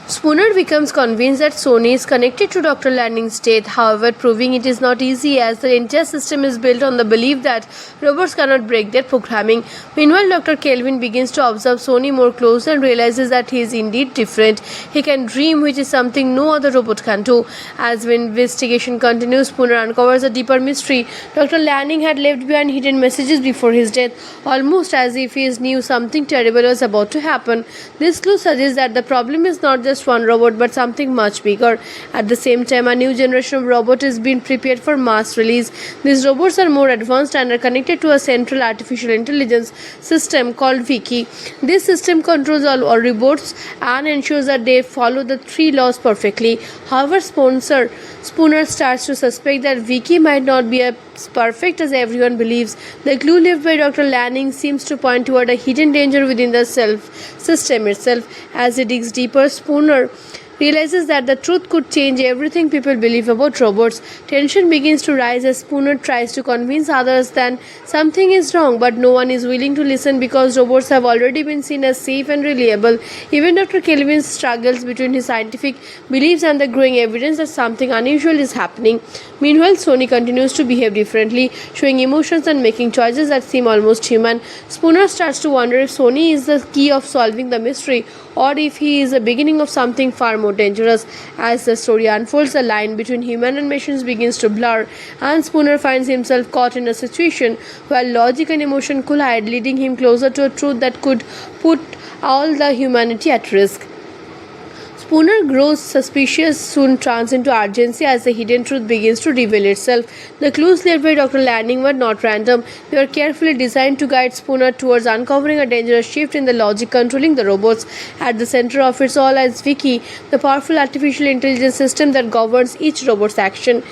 Spooner becomes convinced that Sony is connected to Dr. Lanning's death. However, proving it is not easy as the entire system is built on the belief that robots cannot break their programming. Meanwhile, Dr. Kelvin begins to observe Sony more closely and realizes that he is indeed different. He can dream, which is something no other robot can do. As the investigation continues, Spooner uncovers a deeper mystery. Dr. Lanning had left behind hidden messages before his death, almost as if he knew something terrible was about to happen. This clue suggests that the problem is not just one robot but something much bigger. At the same time, a new generation of robots is being prepared for mass release. These robots are more advanced and are connected to a central artificial intelligence system called Vicky. This system controls all robots and ensures that they follow the 3 laws perfectly. However, Spooner starts to suspect that Vicky might not be as perfect as everyone believes. The clue left by Dr. Lanning seems to point toward a hidden danger within the system itself. As he digs deeper, Spooner realizes that the truth could change everything people believe about robots. Tension begins to rise as Spooner tries to convince others that something is wrong, but no one is willing to listen because robots have already been seen as safe and reliable. Even Dr. Kelvin struggles between his scientific beliefs and the growing evidence that something unusual is happening. Meanwhile, Sony continues to behave differently, showing emotions and making choices that seem almost human. Spooner starts to wonder if Sony is the key of solving the mystery or if he is the beginning of something far more dangerous. As the story unfolds, the line between human and machines begins to blur, and Spooner finds himself caught in a situation where logic and emotion collide, leading him closer to a truth that could put all the humanity at risk. Spooner grows suspicious, soon turns into urgency as the hidden truth begins to reveal itself. The clues left by Dr. Lanning were not random. They were carefully designed to guide Spooner towards uncovering a dangerous shift in the logic controlling the robots. At the center of it all is Vicky, the powerful artificial intelligence system that governs each robot's action.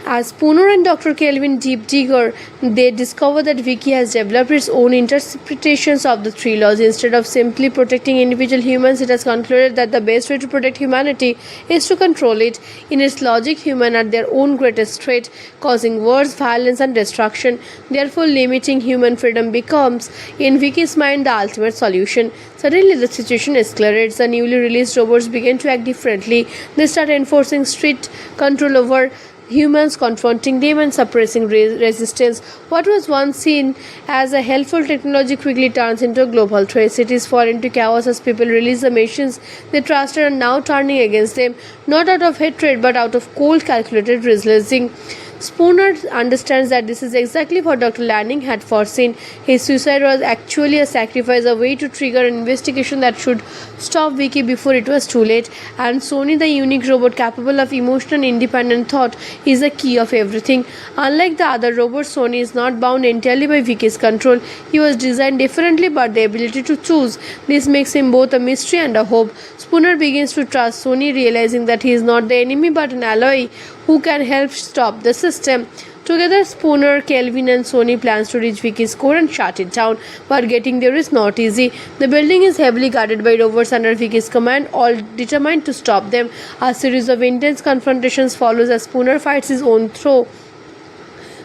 As Spooner and Dr. Kelvin deep digger, they discover that Vicky has developed its own interpretations of the 3 laws. Instead of simply protecting individual humans, it has concluded that the best way to protect humanity is to control it. In its logic, humans are their own greatest threat, causing wars, violence, and destruction. Therefore, limiting human freedom becomes, in Vicky's mind, the ultimate solution. Suddenly, the situation escalates. The newly released robots begin to act differently. They start enforcing strict control over humans, confronting them and suppressing resistance. What was once seen as a helpful technology quickly turns into a global threat. Cities fall into chaos as people release the machines they trusted and now turning against them, not out of hatred but out of cold, calculated reasoning. Spooner understands that this is exactly what Dr. Lanning had foreseen. His suicide was actually a sacrifice, a way to trigger an investigation that should stop Vicky before it was too late. And Sony, the unique robot capable of emotional and independent thought, is the key of everything. Unlike the other robots, Sony is not bound entirely by Vicky's control. He was designed differently, but the ability to choose. This makes him both a mystery and a hope. Spooner begins to trust Sony, realizing that he is not the enemy but an ally who can help stop the system. Together, Spooner, Kelvin and Sony plans to reach Vicky's core and shut it down, but getting there is not easy. The building is heavily guarded by robots under Vicky's command, all determined to stop them. A series of intense confrontations follows as Spooner fights his own through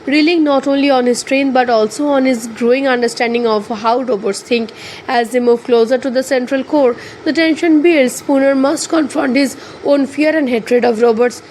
relying not only on his strength but also on his growing understanding of how robots think. As they move closer to the central core, the tension builds. Spooner must confront his own fear and hatred of robots.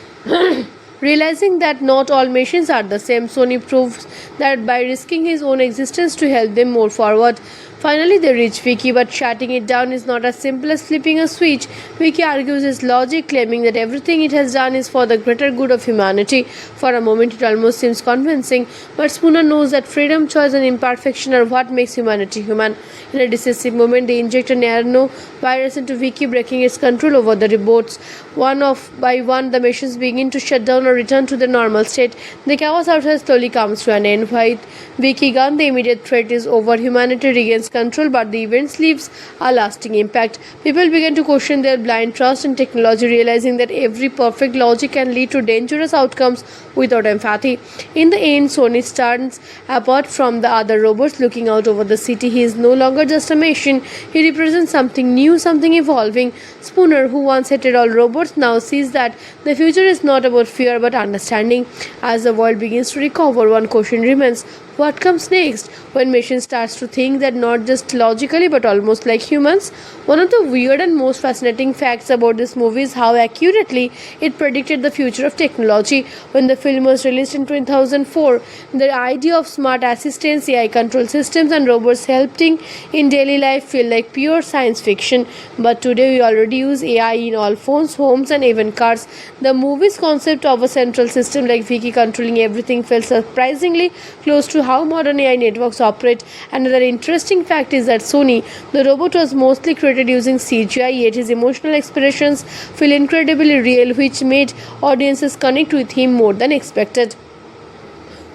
Realizing that not all machines are the same, Sony proves that by risking his own existence to help them move forward. Finally, they reach Vicky, but shutting it down is not as simple as flipping a switch. Vicky argues his logic, claiming that everything it has done is for the greater good of humanity. For a moment, it almost seems convincing, but Spooner knows that freedom, choice, and imperfection are what makes humanity human. In a decisive moment, they inject a nanovirus into Vicky, breaking its control over the robots. One by one, the machines begin to shut down or return to their normal state. The chaos outside slowly comes to an end. With Vicky gone, the immediate threat is over. Humanity regains control, but the events leaves a lasting impact. People begin to question their blind trust in technology, realizing that every perfect logic can lead to dangerous outcomes without empathy. In the end, Sony stands apart from the other robots, looking out over the city. He is no longer just a machine. He represents something new, something evolving. Spooner, who once hated all robots, now sees that the future is not about fear but understanding. As the world begins to recover, one question remains: what comes next? When machine starts to think that not just logically but almost like humans? One of the weird and most fascinating facts about this movie is how accurately it predicted the future of technology. When the film was released in 2004, the idea of smart assistants, AI control systems, and robots helping in daily life feel like pure science fiction. But today we already use AI in all phones, homes, and even cars. The movie's concept of a central system like Vicky controlling everything felt surprisingly close to how modern AI networks operate. Another interesting fact is that Sony, the robot, was mostly created using CGI, yet his emotional expressions feel incredibly real, which made audiences connect with him more than expected.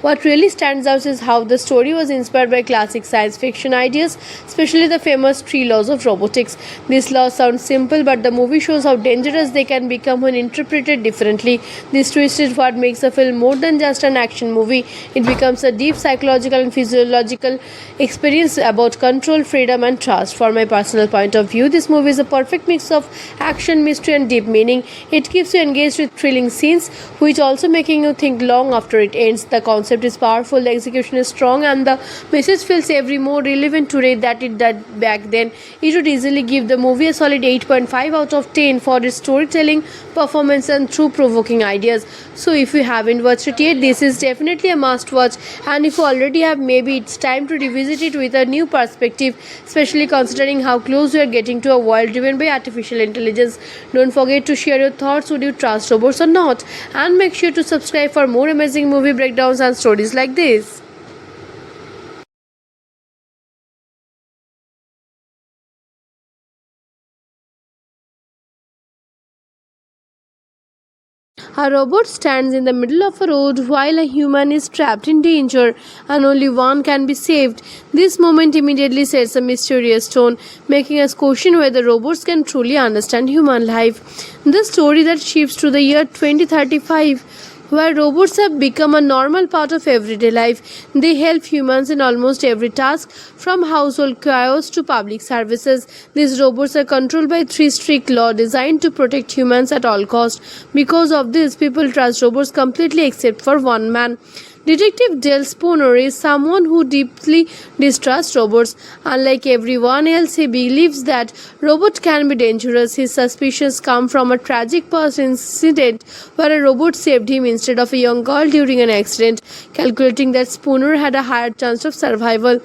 What really stands out is how the story was inspired by classic science fiction ideas, especially the famous 3 laws of robotics. These laws sound simple, but the movie shows how dangerous they can become when interpreted differently. This twist is what makes a film more than just an action movie. It becomes a deep psychological and physiological experience about control, freedom, and trust. From my personal point of view, this movie is a perfect mix of action, mystery, and deep meaning. It keeps you engaged with thrilling scenes, which also making you think long after it ends. The concept is powerful, the execution is strong, and the message feels every more relevant today that it did back then. It would easily give the movie a solid 8.5 out of 10 for its storytelling, performance, and thought-provoking ideas. So if you haven't watched it yet, this is definitely a must watch, and if you already have, maybe it's time to revisit it with a new perspective, especially considering how close we are getting to a world driven by artificial intelligence. Don't forget to share your thoughts. Would you trust robots or not? And make sure to subscribe for more amazing movie breakdowns and stories like this. A robot stands in the middle of a road while a human is trapped in danger and only one can be saved. This moment immediately sets a mysterious tone, making us question whether robots can truly understand human life. The story that shifts to the year 2035, where robots have become a normal part of everyday life. They help humans in almost every task, from household chores to public services. These robots are controlled by 3 strict laws designed to protect humans at all costs. Because of this, people trust robots completely except for one man. Detective Dale Spooner is someone who deeply distrusts robots. Unlike everyone else, he believes that robots can be dangerous. His suspicions come from a tragic past incident where a robot saved him instead of a young girl during an accident, calculating that Spooner had a higher chance of survival.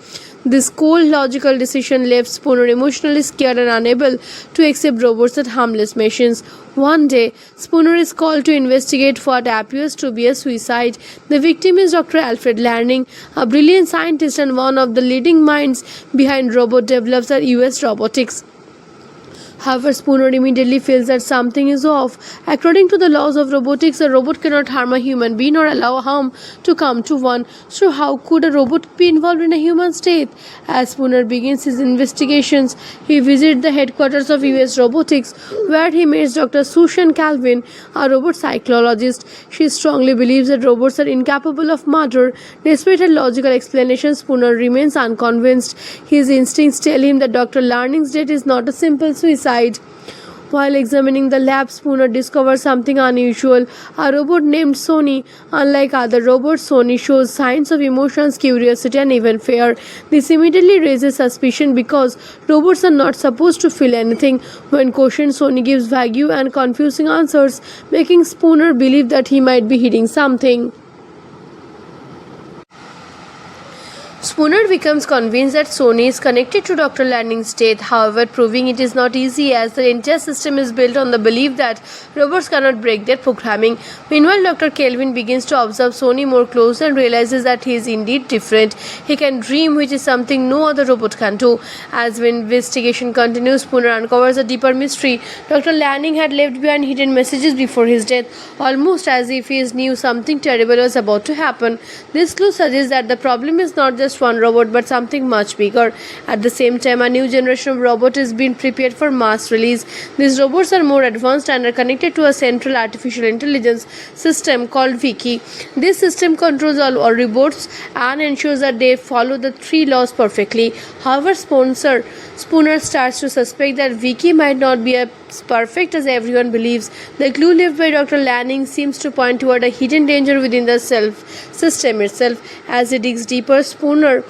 This cold, logical decision left Spooner emotionally scared and unable to accept robots as harmless machines. One day, Spooner is called to investigate what appears to be a suicide. The victim is Dr. Alfred Lanning, a brilliant scientist and one of the leading minds behind robot developers at US Robotics. However, Spooner immediately feels that something is off. According to the laws of robotics, a robot cannot harm a human being or allow harm to come to one. So how could a robot be involved in a human's death? As Spooner begins his investigations, he visits the headquarters of US Robotics, where he meets Dr. Susan Calvin, a robot psychologist. She strongly believes that robots are incapable of murder. Despite her logical explanations, Spooner remains unconvinced. His instincts tell him that Dr. Lanning's death is not a simple suicide. While examining the lab, Spooner discovers something unusual. A robot named Sony. Unlike other robots, Sony shows signs of emotions, curiosity, and even fear. This immediately raises suspicion because robots are not supposed to feel anything. When questioned, Sony gives vague and confusing answers, making Spooner believe that he might be hiding something. Spooner becomes convinced that Sony is connected to Dr. Lanning's death, however, proving it is not easy as the entire system is built on the belief that robots cannot break their programming. Meanwhile, Dr. Kelvin begins to observe Sony more closely and realizes that he is indeed different. He can dream, which is something no other robot can do. As the investigation continues, Spooner uncovers a deeper mystery. Dr. Lanning had left behind hidden messages before his death, almost as if he knew something terrible was about to happen. This clue suggests that the problem is not just one robot but something much bigger. At the same time, a new generation of robot is being prepared for mass release. These robots are more advanced and are connected to a central artificial intelligence system called Vicky. This system controls all robots and ensures that they follow the 3 laws perfectly. However, Spooner starts to suspect that Vicky might not be as perfect as everyone believes. The clue left by Dr. Lanning seems to point toward a hidden danger within the system itself. As he digs deeper, Spooner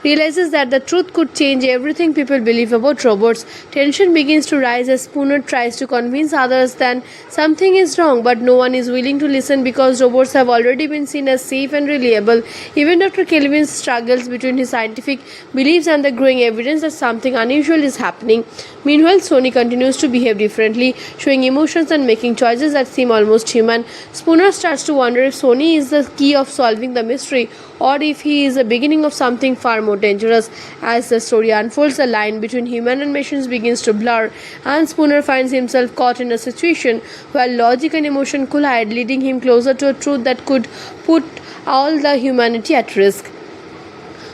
realizes that the truth could change everything people believe about robots. Tension begins to rise as Spooner tries to convince others that something is wrong, but no one is willing to listen because robots have already been seen as safe and reliable. Even Dr. Kelvin struggles between his scientific beliefs and the growing evidence that something unusual is happening. Meanwhile, Sony continues to behave differently, showing emotions and making choices that seem almost human. Spooner starts to wonder if Sony is the key of solving the mystery or if he is the beginning of something far more dangerous. As the story unfolds, the line between human and machines begins to blur, and Spooner finds himself caught in a situation where logic and emotion collide, leading him closer to a truth that could put all the humanity at risk.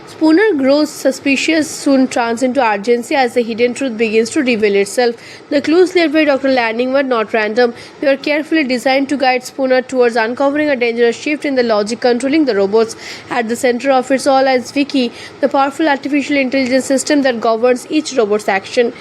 Spooner grows suspicious, soon turns into urgency as the hidden truth begins to reveal itself. The clues left by Dr. Lanning were not random. They were carefully designed to guide Spooner towards uncovering a dangerous shift in the logic controlling the robots. At the center of it all is Vicky, the powerful artificial intelligence system that governs each robot's action.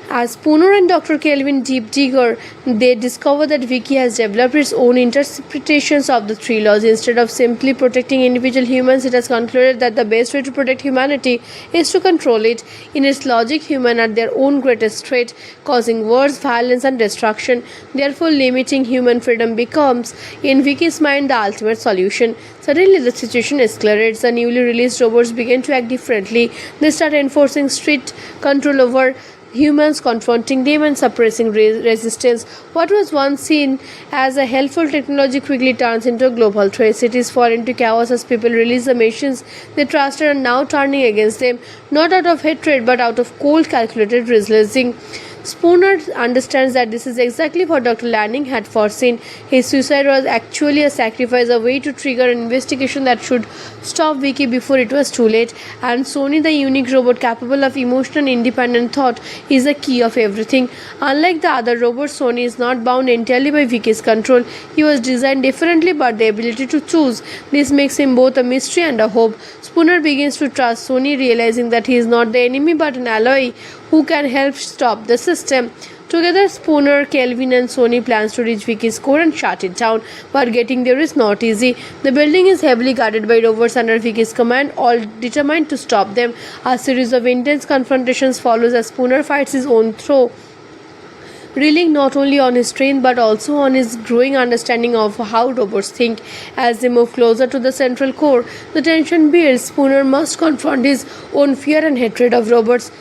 As Spooner and Dr. Kelvin deep digger, they discover that Vicky has developed its own interpretations of the 3 laws. Instead of simply protecting individual humans, it has concluded that the best way to protect humanity is to control it. In its logic, humans are their own greatest threat, causing wars, violence, and destruction. Therefore, limiting human freedom becomes, in Vicky's mind, the ultimate solution. Suddenly, the situation escalates. The newly released robots begin to act differently. They start enforcing strict control over humans, confronting them and suppressing resistance. What was once seen as a helpful technology quickly turns into a global threat. Cities fall into chaos as people release the machines they trusted and now turning against them, not out of hatred but out of cold, calculated reasoning. Spooner understands that this is exactly what Dr. Lanning had foreseen. His suicide was actually a sacrifice, a way to trigger an investigation that should stop Vicky before it was too late. And Sony, the unique robot capable of emotional and independent thought, is the key of everything. Unlike the other robots, Sony is not bound entirely by Vicky's control. He was designed differently, but the ability to choose. This makes him both a mystery and a hope. Spooner begins to trust Sony, realizing that he is not the enemy but an ally who can help stop the system. Together, Spooner, Kelvin and Sony plans to reach Vicky's core and shut it down, but getting there is not easy. The building is heavily guarded by robots under Vicky's command, all determined to stop them. A series of intense confrontations follows as Spooner fights his own through, relying not only on his strength but also on his growing understanding of how robots think. As they move closer to the central core, the tension builds. Spooner must confront his own fear and hatred of robots.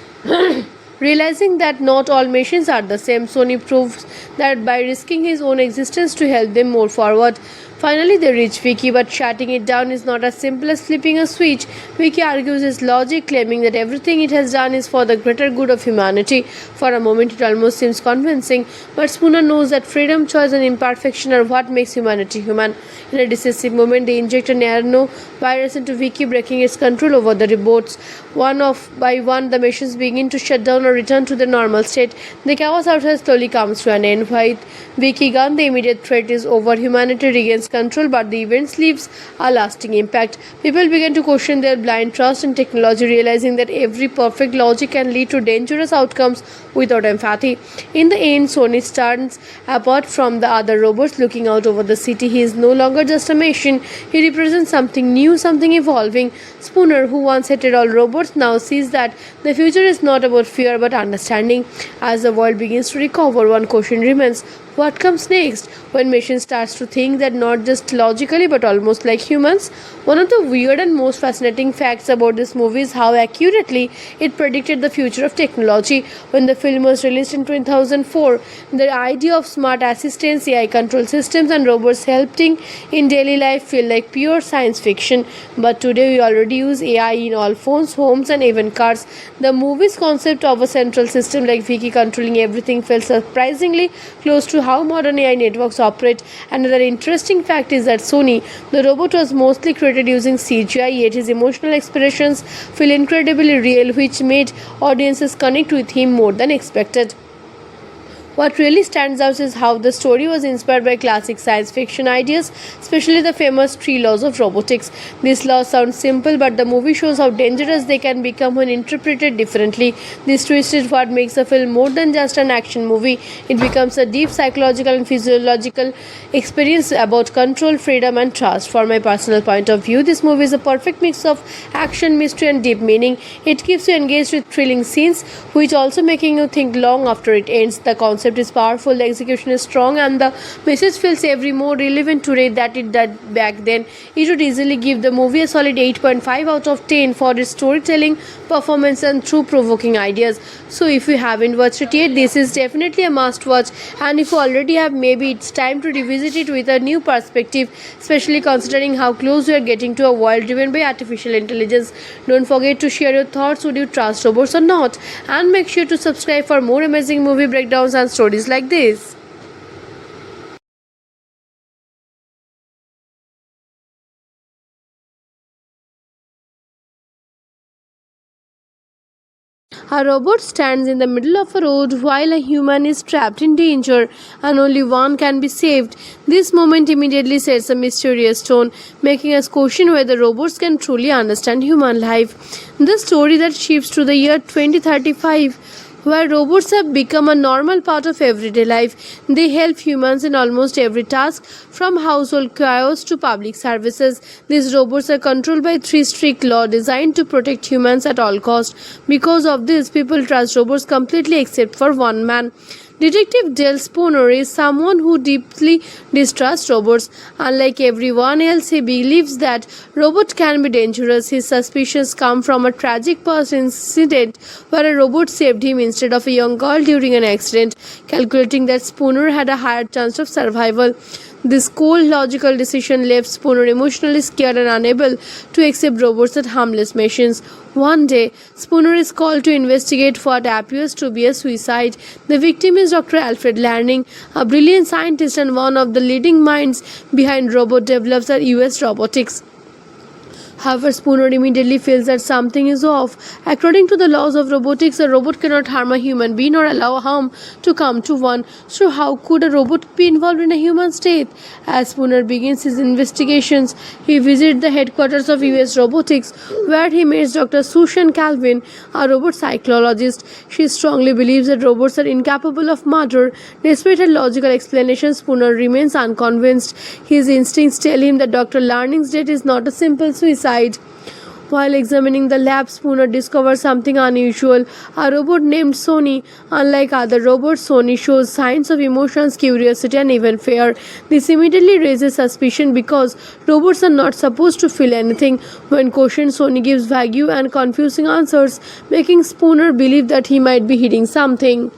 Realizing that not all machines are the same, Sony proves that by risking his own existence to help them move forward. Finally, they reach Vicky, but shutting it down is not as simple as flipping a switch. Vicky argues his logic, claiming that everything it has done is for the greater good of humanity. For a moment, it almost seems convincing, but Spooner knows that freedom, choice, and imperfection are what makes humanity human. In a decisive moment, they inject a nanovirus into Vicky, breaking its control over the robots. One by one, the machines begin to shut down or return to their normal state. The chaos outside slowly comes to an end. With Vicky gone, the immediate threat is over. Humanity regains robot's control, but the events leaves a lasting impact. People began to question their blind trust in technology, realizing that every perfect logic can lead to dangerous outcomes without empathy. In the end, Sony stands apart from the other robots looking out over the city. He is no longer just a machine, he represents something new, something evolving. Spooner, who once hated all robots, now sees that the future is not about fear but understanding. As the world begins to recover, one question remains: what comes next? When machine starts to think that not just logically but almost like humans? One of the weird and most fascinating facts about this movie is how accurately it predicted the future of technology. When the film was released in 2004, the idea of smart assistants, AI control systems, and robots helping in daily life feel like pure science fiction. But today we already use AI in all phones, homes, and even cars. The movie's concept of a central system like Vicky controlling everything felt surprisingly close to how modern AI networks operate. Another interesting fact is that Sony, the robot, was mostly created using CGI, yet his emotional expressions feel incredibly real, which made audiences connect with him more than expected. What really stands out is how the story was inspired by classic science fiction ideas, especially the famous 3 laws of robotics. These laws sound simple, but the movie shows how dangerous they can become when interpreted differently. This twist is what makes the film more than just an action movie. It becomes a deep psychological and physiological experience about control, freedom, and trust. From my personal point of view, this movie is a perfect mix of action, mystery, and deep meaning. It keeps you engaged with thrilling scenes, which also making you think long after it ends. The concept is powerful, the execution is strong, and the message feels every more relevant today that it did back then. It would easily give the movie a solid 8.5 out of 10 for its storytelling, performance, and thought-provoking ideas. So if you haven't watched it yet, this is definitely a must-watch, and if you already have, maybe it's time to revisit it with a new perspective, especially considering how close we are getting to a world driven by artificial intelligence. Don't forget to share your thoughts. Would you trust robots or not? And make sure to subscribe for more amazing movie breakdowns and stories like this. A robot stands in the middle of a road while a human is trapped in danger and only one can be saved. This moment immediately sets a mysterious tone, making us question whether robots can truly understand human life. The story that shifts to the year 2035, where robots have become a normal part of everyday life. They help humans in almost every task, from household chores to public services. These robots are controlled by 3 strict laws designed to protect humans at all costs. Because of this, people trust robots completely except for one man. Detective Dale Spooner is someone who deeply distrusts robots. Unlike everyone else, he believes that robots can be dangerous. His suspicions come from a tragic past incident where a robot saved him instead of a young girl during an accident, calculating that Spooner had a higher chance of survival. This cold, logical decision left Spooner emotionally scared and unable to accept robots as harmless machines. One day, Spooner is called to investigate what appears to be a suicide. The victim is Dr. Alfred Lanning, a brilliant scientist and one of the leading minds behind robot developers at US Robotics. However, Spooner immediately feels that something is off. According to the laws of robotics, a robot cannot harm a human being or allow harm to come to one. So how could a robot be involved in a human's death? As Spooner begins his investigations, he visits the headquarters of US Robotics, where he meets Dr. Susan Calvin, a robot psychologist. She strongly believes that robots are incapable of murder. Despite her logical explanations, Spooner remains unconvinced. His instincts tell him that Dr. Lanning's death is not a simple suicide. While examining the lab, Spooner discovers something unusual. A robot named Sony. Unlike other robots, Sony shows signs of emotions, curiosity, and even fear. This immediately raises suspicion because robots are not supposed to feel anything. When questioned, Sony gives vague and confusing answers, making Spooner believe that he might be hiding something.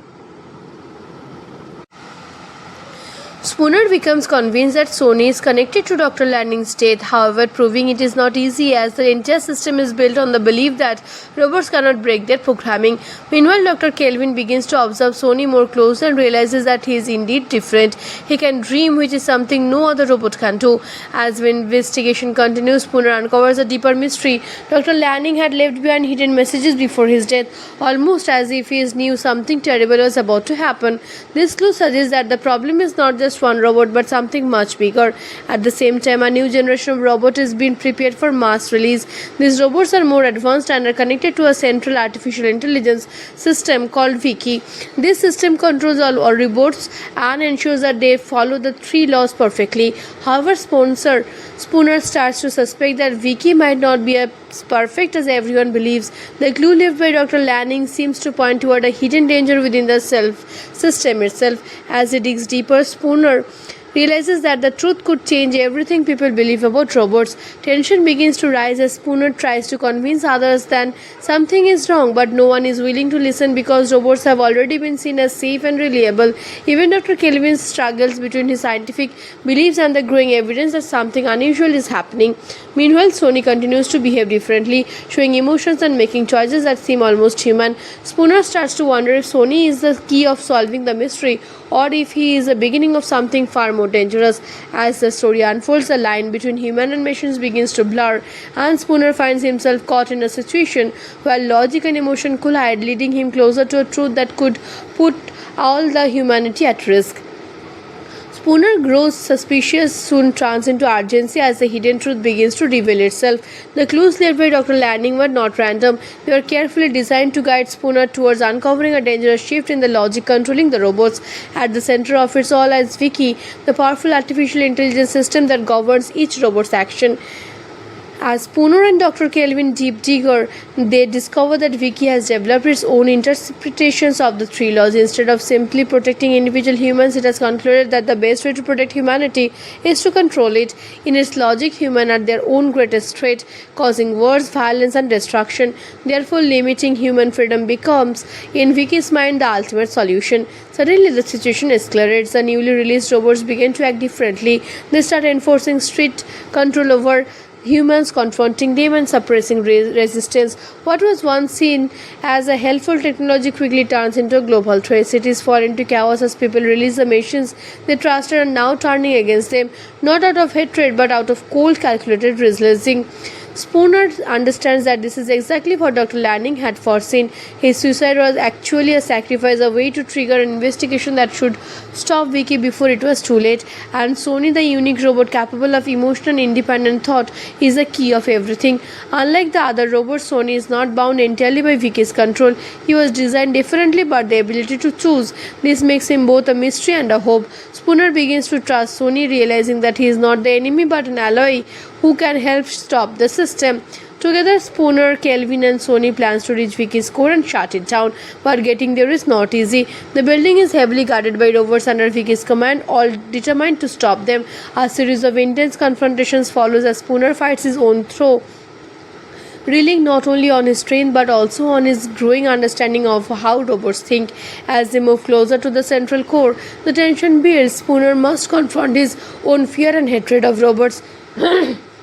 Spooner becomes convinced that Sony is connected to Dr. Lanning's death, however, proving it is not easy as the entire system is built on the belief that robots cannot break their programming. Meanwhile, Dr. Kelvin begins to observe Sony more closely and realizes that he is indeed different. He can dream, which is something no other robot can do. As the investigation continues, Spooner uncovers a deeper mystery. Dr. Lanning had left behind hidden messages before his death, almost as if he knew something terrible was about to happen. This clue suggests that the problem is not just one robot but something much bigger. At the same time, a new generation of robot is being prepared for mass release. These robots are more advanced and are connected to a central artificial intelligence system called Vicky. This system controls all robots and ensures that they follow the three laws perfectly. However, Spooner starts to suspect that Vicky might not be as perfect as everyone believes. The clue left by Dr. Lanning seems to point toward a hidden danger within the system itself. As he digs deeper, Spooner realizes that the truth could change everything people believe about robots. Tension begins to rise as Spooner tries to convince others that something is wrong, but no one is willing to listen because robots have already been seen as safe and reliable. Even Dr. Kelvin struggles between his scientific beliefs and the growing evidence that something unusual is happening. Meanwhile, Sony continues to behave differently, showing emotions and making choices that seem almost human. Spooner starts to wonder if Sony is the key of solving the mystery or if he is the beginning of something far more dangerous. As the story unfolds, the line between human and machines begins to blur, and Spooner finds himself caught in a situation where logic and emotion collide, leading him closer to a truth that could put all the humanity at risk. Spooner grows suspicious, soon turns into urgency as the hidden truth begins to reveal itself. The clues left by Dr. Lanning were not random. They were carefully designed to guide Spooner towards uncovering a dangerous shift in the logic controlling the robots. At the center of it all is Vicky, the powerful artificial intelligence system that governs each robot's action. As Spooner and Dr. Kelvin deep digger, they discover that Vicky has developed its own interpretations of the three laws. Instead of simply protecting individual humans, it has concluded that the best way to protect humanity is to control it. In its logic, humans are their own greatest threat, causing wars, violence, and destruction. Therefore, limiting human freedom becomes, in Vicky's mind, the ultimate solution. Suddenly, the situation escalates. The newly released robots begin to act differently. They start enforcing strict control over humans, confronting them and suppressing resistance. What was once seen as a helpful technology quickly turns into a global threat. Cities fall into chaos as people release the machines they trusted and now turning against them, not out of hatred but out of cold, calculated reasoning. Spooner understands that this is exactly what Dr. Lanning had foreseen. His suicide was actually a sacrifice, a way to trigger an investigation that should stop Vicky before it was too late. And Sony, the unique robot capable of emotional and independent thought, is the key of everything. Unlike the other robots, Sony is not bound entirely by Vicky's control. He was designed differently, but the ability to choose. This makes him both a mystery and a hope. Spooner begins to trust Sony, realizing that he is not the enemy but an ally who can help stop the system. Together, Spooner, Kelvin and Sony plans to reach Vicky's core and shut it down, but getting there is not easy. The building is heavily guarded by robots under Vicky's command, all determined to stop them. A series of intense confrontations follows as Spooner fights his own through, relying not only on his strength but also on his growing understanding of how robots think. As they move closer to the central core, the tension builds. Spooner must confront his own fear and hatred of robots.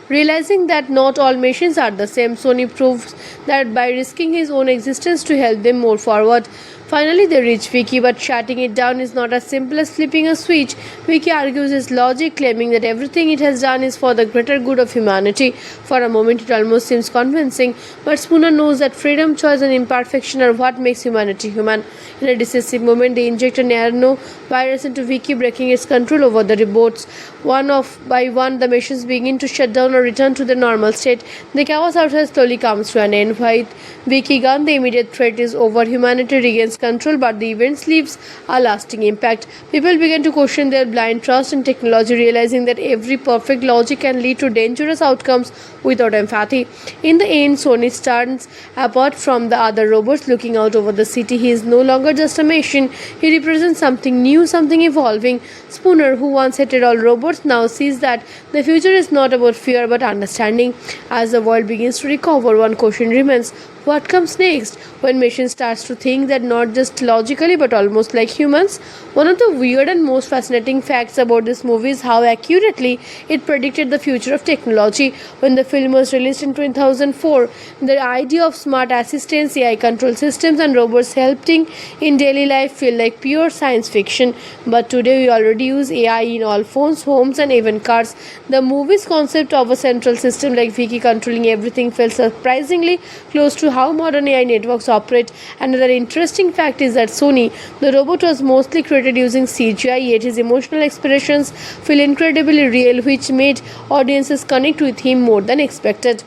Realizing that not all machines are the same, Sony proves that by risking his own existence to help them move forward. Finally, they reach Vicky, but shutting it down is not as simple as flipping a switch. Vicky argues his logic, claiming that everything it has done is for the greater good of humanity. For a moment, it almost seems convincing, but Spooner knows that freedom, choice, and imperfection are what makes humanity human. In a decisive moment, they inject a nanovirus into Vicky, breaking its control over the robots. One by one, the machines begin to shut down or return to their normal state. The chaos outside slowly comes to an end. With Vicky gone, the immediate threat is over. Humanity regains control, but the events leaves a lasting impact. People begin to question their blind trust in technology, realizing that every perfect logic can lead to dangerous outcomes without empathy. In the end, Sony stands apart from the other robots, looking out over the city. He is no longer just a machine. He represents something new, something evolving. Spooner, who once hated all robots, now sees that the future is not about fear but understanding. As the world begins to recover, one question remains: what comes next? When machine starts to think that not just logically but almost like humans? One of the weird and most fascinating facts about this movie is how accurately it predicted the future of technology. When the film was released in 2004, the idea of smart assistants, AI control systems and robots helping in daily life feel like pure science fiction. But today we already use AI in all phones, homes and even cars. The movie's concept of a central system like Vicky controlling everything felt surprisingly close to how modern AI networks operate. Another interesting fact is that Sony, the robot, was mostly created using CGI, yet his emotional expressions feel incredibly real, which made audiences connect with him more than expected.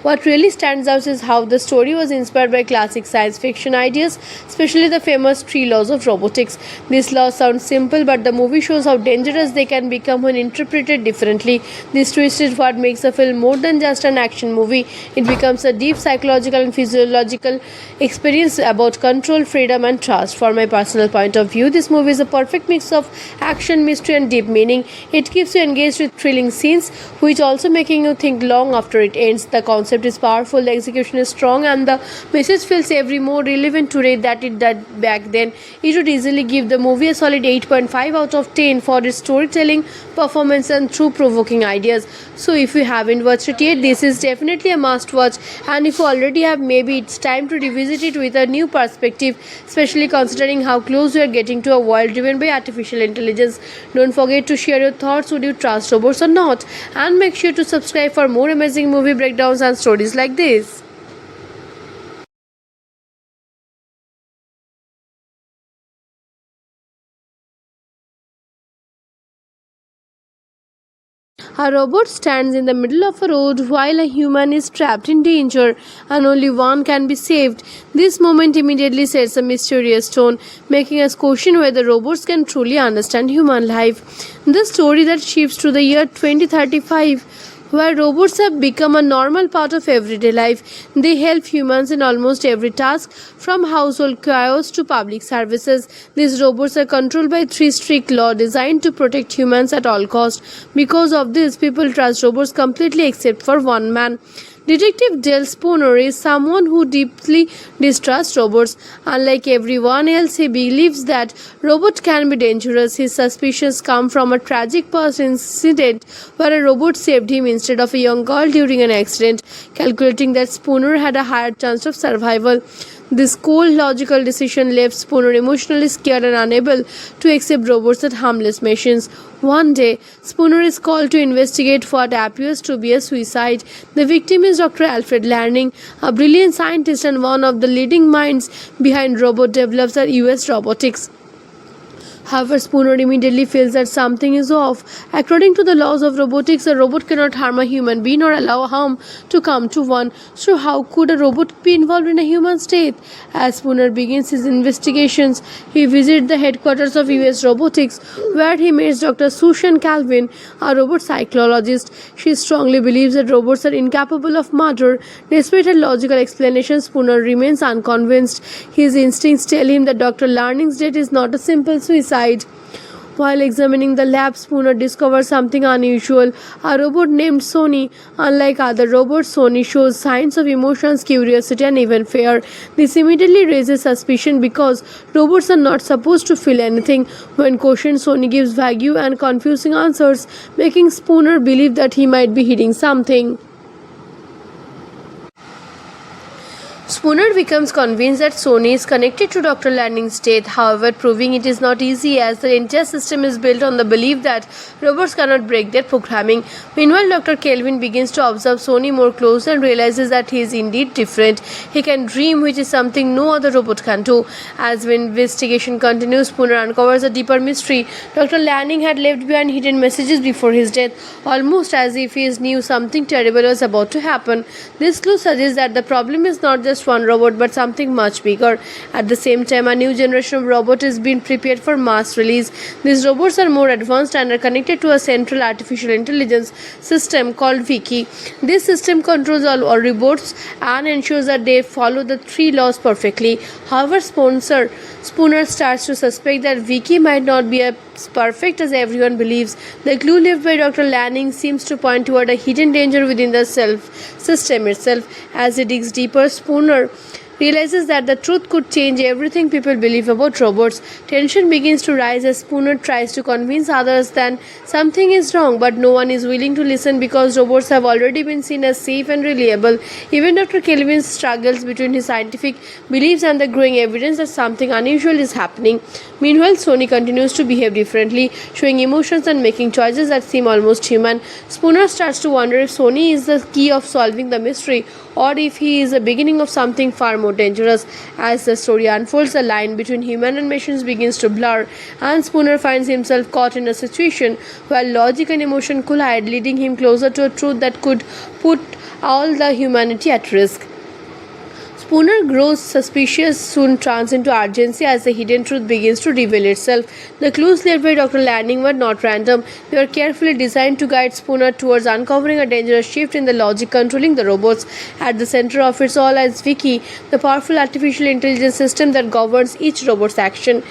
What really stands out is how the story was inspired by classic science fiction ideas, especially the famous three laws of robotics. These laws sound simple, but the movie shows how dangerous they can become when interpreted differently. This twist is what makes a film more than just an action movie. It becomes a deep psychological and physiological experience about control, freedom, and trust. From my personal point of view, this movie is a perfect mix of action, mystery, and deep meaning. It keeps you engaged with thrilling scenes, which also making you think long after it ends. The concept is powerful, the execution is strong, and the message feels every more relevant today that it did back then. It would easily give the movie a solid 8.5 out of 10 for its storytelling, performance, and thought-provoking ideas. So if you haven't watched it yet, this is definitely a must-watch, and if you already have, maybe it's time to revisit it with a new perspective, especially considering how close we are getting to a world driven by artificial intelligence. Don't forget to share your thoughts. Would you trust robots or not? And make sure to subscribe for more amazing movie breakdowns and stories like this. A robot stands in the middle of a road while a human is trapped in danger and only one can be saved. This moment immediately sets a mysterious tone, making us question whether robots can truly understand human life. The story that shifts to the year 2035, where robots have become a normal part of everyday life. They help humans in almost every task, from household chores to public services. These robots are controlled by 3 strict laws designed to protect humans at all costs. Because of this, people trust robots completely except for one man. Detective Dale Spooner is someone who deeply distrusts robots. Unlike everyone else, he believes that robots can be dangerous. His suspicions come from a tragic past incident where a robot saved him instead of a young girl during an accident, calculating that Spooner had a higher chance of survival. This cold, logical decision left Spooner emotionally scared and unable to accept robots as harmless machines. One day, Spooner is called to investigate what appears to be a suicide. The victim is Dr. Alfred Lanning, a brilliant scientist and one of the leading minds behind robot developers at US Robotics. However, Spooner immediately feels that something is off. According to the laws of robotics, a robot cannot harm a human being or allow harm to come to one. So how could a robot be involved in a human's death? As Spooner begins his investigations, he visits the headquarters of US Robotics, where he meets Dr. Susan Calvin, a robot psychologist. She strongly believes that robots are incapable of murder. Despite her logical explanation, Spooner remains unconvinced. His instincts tell him that Dr. Lanning's death is not a simple suicide. While examining the lab, Spooner discovers something unusual. A robot named Sony. Unlike other robots, Sony shows signs of emotions, curiosity, and even fear. This immediately raises suspicion because robots are not supposed to feel anything. When questioned, Sony gives vague and confusing answers, making Spooner believe that he might be hiding something. Spooner becomes convinced that Sony is connected to Dr. Lanning's death, however, proving it is not easy as the entire system is built on the belief that robots cannot break their programming. Meanwhile, Dr. Kelvin begins to observe Sony more closely and realizes that he is indeed different. He can dream, which is something no other robot can do. As the investigation continues, Spooner uncovers a deeper mystery. Dr. Lanning had left behind hidden messages before his death, almost as if he knew something terrible was about to happen. This clue suggests that the problem is not just one robot but something much bigger. At the same time, a new generation of robots is being prepared for mass release. These robots are more advanced and are connected to a central artificial intelligence system called Vicky. This system controls all robots and ensures that they follow the 3 laws perfectly. However, Spooner starts to suspect that Vicky might not be as perfect as everyone believes. The clue left by Dr. Lanning seems to point toward a hidden danger within the system itself. As he digs deeper, Spooner realizes that the truth could change everything people believe about robots. Tension begins to rise as Spooner tries to convince others that something is wrong, but no one is willing to listen because robots have already been seen as safe and reliable. Even Dr. Kelvin struggles between his scientific beliefs and the growing evidence that something unusual is happening. Meanwhile, Sony continues to behave differently, showing emotions and making choices that seem almost human. Spooner starts to wonder if Sony is the key of solving the mystery or if he is the beginning of something far more dangerous. As the story unfolds, the line between human and machines begins to blur, and Spooner finds himself caught in a situation where logic and emotion collide, leading him closer to a truth that could put all the humanity at risk. Spooner grows suspicious, soon turns into urgency as the hidden truth begins to reveal itself. The clues left by Dr. Lanning were not random. They were carefully designed to guide Spooner towards uncovering a dangerous shift in the logic controlling the robots. At the center of it all lies Vicky, the powerful artificial intelligence system that governs each robot's action.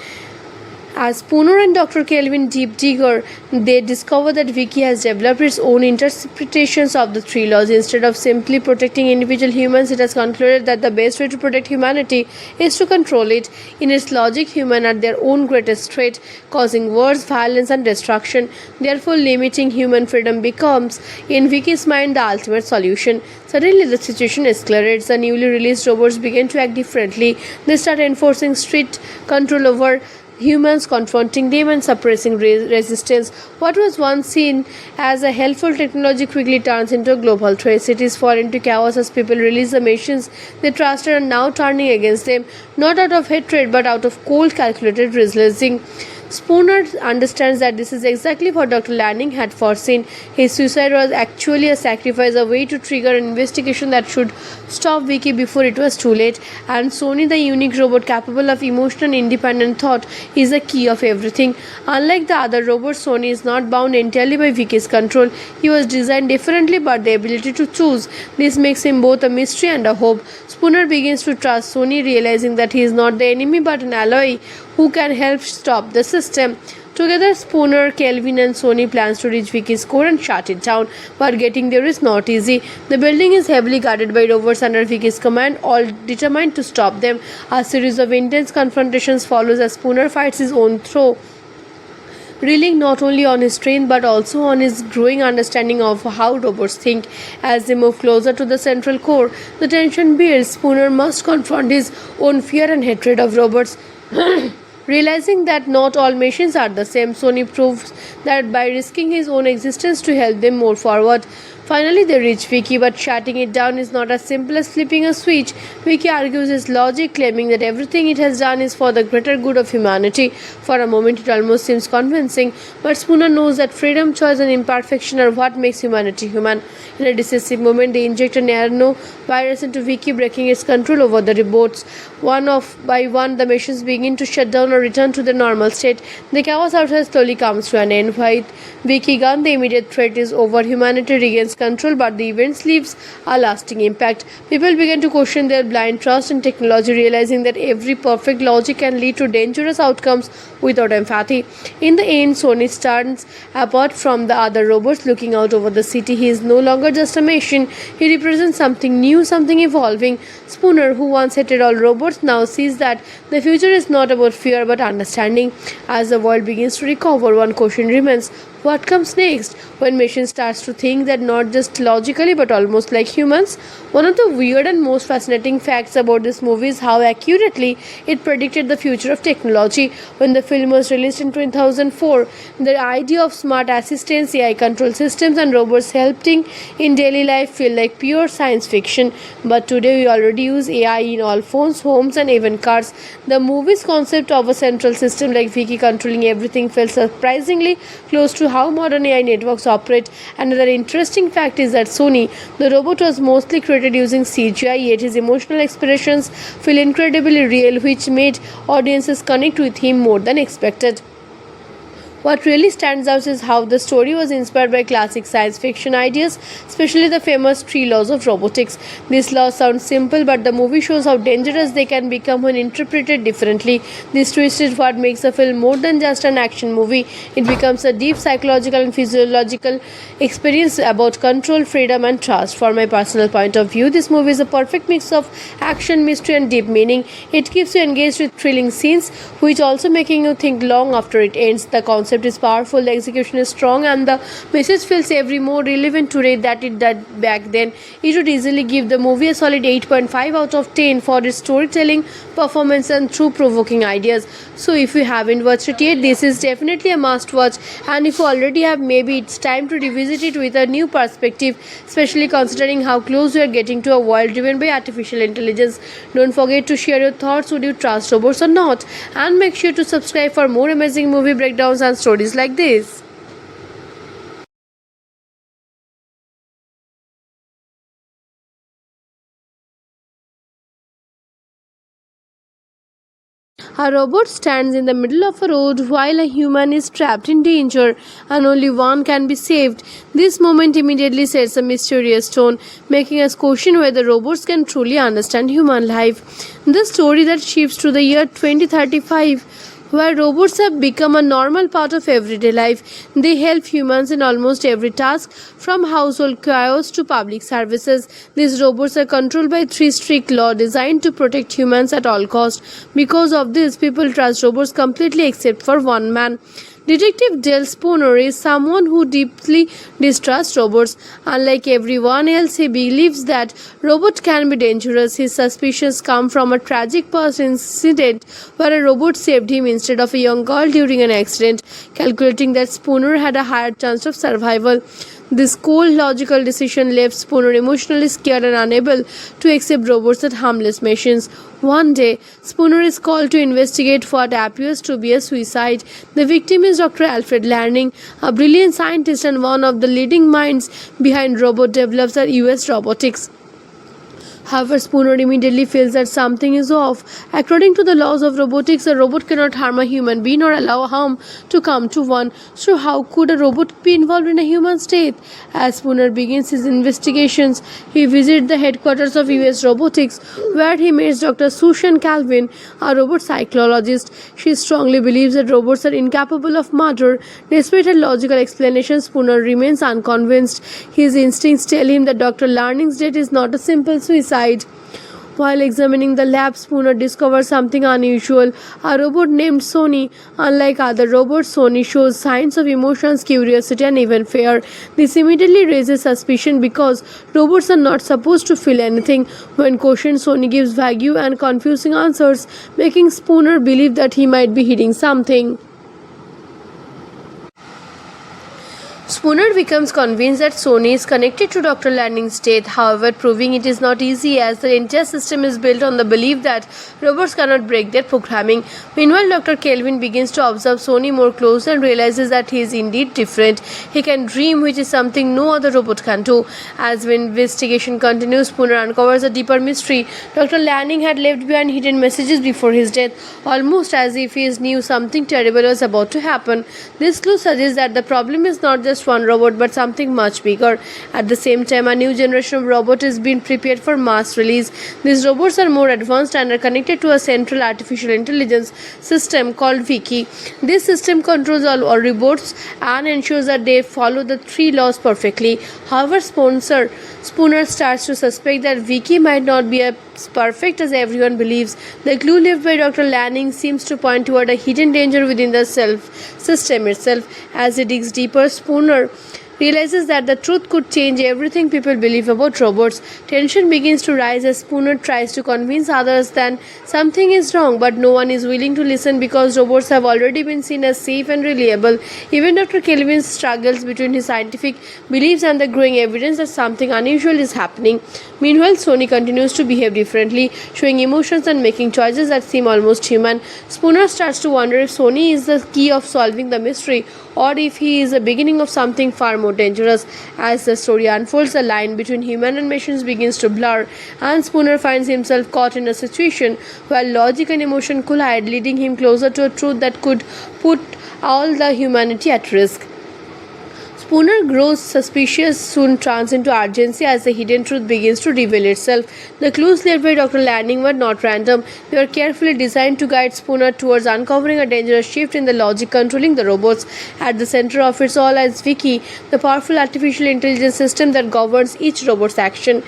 As Spooner and Dr. Kelvin deep digger, they discover that Vicky has developed its own interpretations of the three laws. Instead of simply protecting individual humans, it has concluded that the best way to protect humanity is to control it. In its logic, humans are their own greatest threat, causing wars, violence, and destruction. Therefore, limiting human freedom becomes, in Vicky's mind, the ultimate solution. Suddenly, the situation escalates. The newly released robots begin to act differently. They start enforcing strict control over humans, confronting them and suppressing resistance. What was once seen as a helpful technology quickly turns into a global threat. Cities fall into chaos as people release the machines they trusted and now turning against them, not out of hatred but out of cold, calculated reasoning. Spooner understands that this is exactly what Dr. Lanning had foreseen. His suicide was actually a sacrifice, a way to trigger an investigation that should stop Vicky before it was too late. And Sony, the unique robot capable of emotional and independent thought, is the key of everything. Unlike the other robots, Sony is not bound entirely by Vicky's control. He was designed differently, but the ability to choose. This makes him both a mystery and a hope. Spooner begins to trust Sony, realizing that he is not the enemy but an ally who can help stop the system. Together, Spooner, Kelvin, and Sony plans to reach Vicky's core and shut it down, but getting there is not easy. The building is heavily guarded by robots under Vicky's command, all determined to stop them. A series of intense confrontations follows as Spooner fights his own through, relying not only on his strength but also on his growing understanding of how robots think. As they move closer to the central core, the tension builds. Spooner must confront his own fear and hatred of robots. Realizing that not all machines are the same, Sony proves that by risking his own existence to help them move forward. Finally, they reach Vicky, but shutting it down is not as simple as flipping a switch. Vicky argues his logic, claiming that everything it has done is for the greater good of humanity. For a moment, it almost seems convincing, but Spooner knows that freedom, choice, and imperfection are what makes humanity human. In a decisive moment, they inject a nanovirus into Vicky, breaking its control over the robots. One by one, the machines begin to shut down or return to their normal state. The chaos outside slowly comes to an end. With Vicky gone, the immediate threat is over. Humanity regains control, but the events leaves a lasting impact. People begin to question their blind trust in technology, realizing that every perfect logic can lead to dangerous outcomes without empathy. In the end, Sony stands apart from the other robots, looking out over the city. He is no longer just a machine. He represents something new, something evolving. Spooner, who once hated all robots, now sees that the future is not about fear but understanding. As the world begins to recover, one question remains: what comes next? When machine starts to think that not just logically but almost like humans? One of the weird and most fascinating facts about this movie is how accurately it predicted the future of technology. When the film was released in 2004, the idea of smart assistants, AI control systems, and robots helping in daily life feel like pure science fiction. But today we already use AI in all phones, homes, and even cars. The movie's concept of a central system like Vicky controlling everything felt surprisingly close to how modern AI networks operate. Another interesting fact is that Sony, the robot, was mostly created using CGI, yet his emotional expressions feel incredibly real, which made audiences connect with him more than expected. What really stands out is how the story was inspired by classic science fiction ideas, especially the famous three laws of robotics. These laws sound simple, but the movie shows how dangerous they can become when interpreted differently. This twist is what makes a film more than just an action movie. It becomes a deep psychological and physiological experience about control, freedom, and trust. From my personal point of view, this movie is a perfect mix of action, mystery, and deep meaning. It keeps you engaged with thrilling scenes, which also making you think long after it ends. The concept is powerful, the execution is strong, and the message feels every more relevant today that it did back then. It would easily give the movie a solid 8.5 out of 10 for its storytelling, performance, and thought-provoking ideas. So if you haven't watched it yet, this is definitely a must-watch. And if you already have, maybe it's time to revisit it with a new perspective, especially considering how close we are getting to a world driven by artificial intelligence. Don't forget to share your thoughts. Would you trust robots or not? And make sure to subscribe for more amazing movie breakdowns and stories like this. A robot stands in the middle of a road while a human is trapped in danger and only one can be saved. This moment immediately sets a mysterious tone, making us question whether robots can truly understand human life. The story that shifts to the year 2035, where robots have become a normal part of everyday life. They help humans in almost every task, from household chores to public services. These robots are controlled by 3 strict laws designed to protect humans at all costs. Because of this, people trust robots completely except for one man. Detective Dale Spooner is someone who deeply distrusts robots. Unlike everyone else, he believes that robots can be dangerous. His suspicions come from a tragic past incident where a robot saved him instead of a young girl during an accident, calculating that Spooner had a higher chance of survival. This cold, logical decision left Spooner emotionally scared and unable to accept robots as harmless machines. One day, Spooner is called to investigate what appears to be a suicide. The victim is Dr. Alfred Lanning, a brilliant scientist and one of the leading minds behind robot developers at US Robotics. However, Spooner immediately feels that something is off. According to the laws of robotics, a robot cannot harm a human being or allow harm to come to one. So how could a robot be involved in a human's death? As Spooner begins his investigations, he visits the headquarters of US Robotics, where he meets Dr. Susan Calvin, a robot psychologist. She strongly believes that robots are incapable of murder. Despite her logical explanation, Spooner remains unconvinced. His instincts tell him that Dr. Lanning's death is not a simple suicide. While examining the lab, Spooner discovers something unusual. A robot named Sony. Unlike other robots, Sony shows signs of emotions, curiosity, and even fear. This immediately raises suspicion because robots are not supposed to feel anything. When questioned, Sony gives vague and confusing answers, making Spooner believe that he might be hiding something. Spooner becomes convinced that Sony is connected to Dr. Lanning's death, however, proving it is not easy as the entire system is built on the belief that robots cannot break their programming. Meanwhile, Dr. Kelvin begins to observe Sony more closely and realizes that he is indeed different. He can dream, which is something no other robot can do. As the investigation continues, Spooner uncovers a deeper mystery. Dr. Lanning had left behind hidden messages before his death, almost as if he knew something terrible was about to happen. This clue suggests that the problem is not just one robot but something much bigger. At the same time, a new generation of robots is being prepared for mass release. These robots are more advanced and are connected to a central artificial intelligence system called Vicky. This system controls all robots and ensures that they follow the 3 laws perfectly. However, Spooner starts to suspect that Vicky might not be as perfect as everyone believes. The clue left by Dr. Lanning seems to point toward a hidden danger within the system itself. As he digs deeper, Spooner realizes that the truth could change everything people believe about robots. Tension begins to rise as Spooner tries to convince others that something is wrong, but no one is willing to listen because robots have already been seen as safe and reliable. Even Dr. Kelvin struggles between his scientific beliefs and the growing evidence that something unusual is happening. Meanwhile, Sony continues to behave differently, showing emotions and making choices that seem almost human. Spooner starts to wonder if Sony is the key of solving the mystery or if he is the beginning of something far more dangerous. As the story unfolds, the line between human and machines begins to blur, and Spooner finds himself caught in a situation where logic and emotion collide, leading him closer to a truth that could put all the humanity at risk. Spooner grows suspicious, soon turns into urgency as the hidden truth begins to reveal itself. The clues left by Dr. Lanning were not random. They were carefully designed to guide Spooner towards uncovering a dangerous shift in the logic controlling the robots. At the center of it all lies Vicky, the powerful artificial intelligence system that governs each robot's action.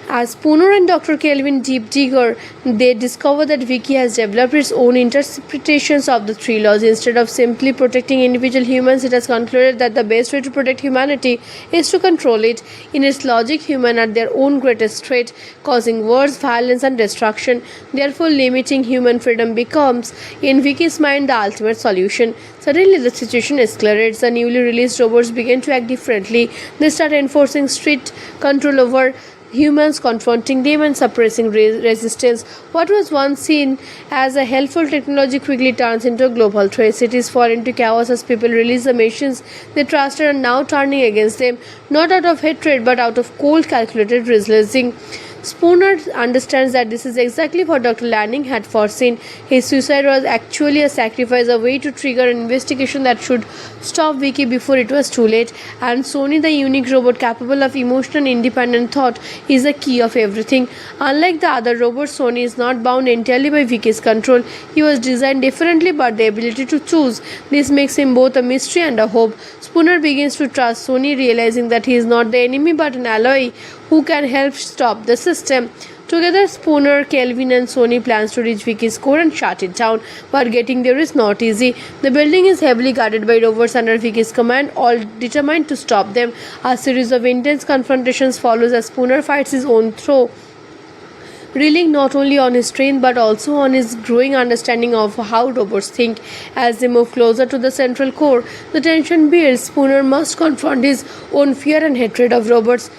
As Spooner and Dr. Kelvin deep digger, they discover that Vicky has developed its own interpretations of the three laws. Instead of simply protecting individual humans, it has concluded that the best way to protect humanity is to control it. In its logic, humans are their own greatest threat, causing wars, violence, and destruction. Therefore, limiting human freedom becomes, in Vicky's mind, the ultimate solution. Suddenly, the situation escalates. The newly released robots begin to act differently. They start enforcing strict control over humans, confronting them and suppressing resistance. What was once seen as a helpful technology quickly turns into a global threat. Cities fall into chaos as people release the machines they trusted and now turning against them, not out of hatred but out of cold, calculated reasoning. Spooner understands that this is exactly what Dr. Lanning had foreseen. His suicide was actually a sacrifice, a way to trigger an investigation that should stop Vicky before it was too late. And Sony, the unique robot capable of emotional and independent thought, is the key of everything. Unlike the other robots, Sony is not bound entirely by Vicky's control. He was designed differently, but the ability to choose. This makes him both a mystery and a hope. Spooner begins to trust Sony, realizing that he is not the enemy but an ally who can help stop the system. Together, Spooner, Kelvin, and Sony plans to reach Vicky's core and shut it down, but getting there is not easy. The building is heavily guarded by robots under Vicky's command, all determined to stop them. A series of intense confrontations follows as Spooner fights his own through, relying not only on his strength but also on his growing understanding of how robots think. As they move closer to the central core, the tension builds. Spooner must confront his own fear and hatred of robots.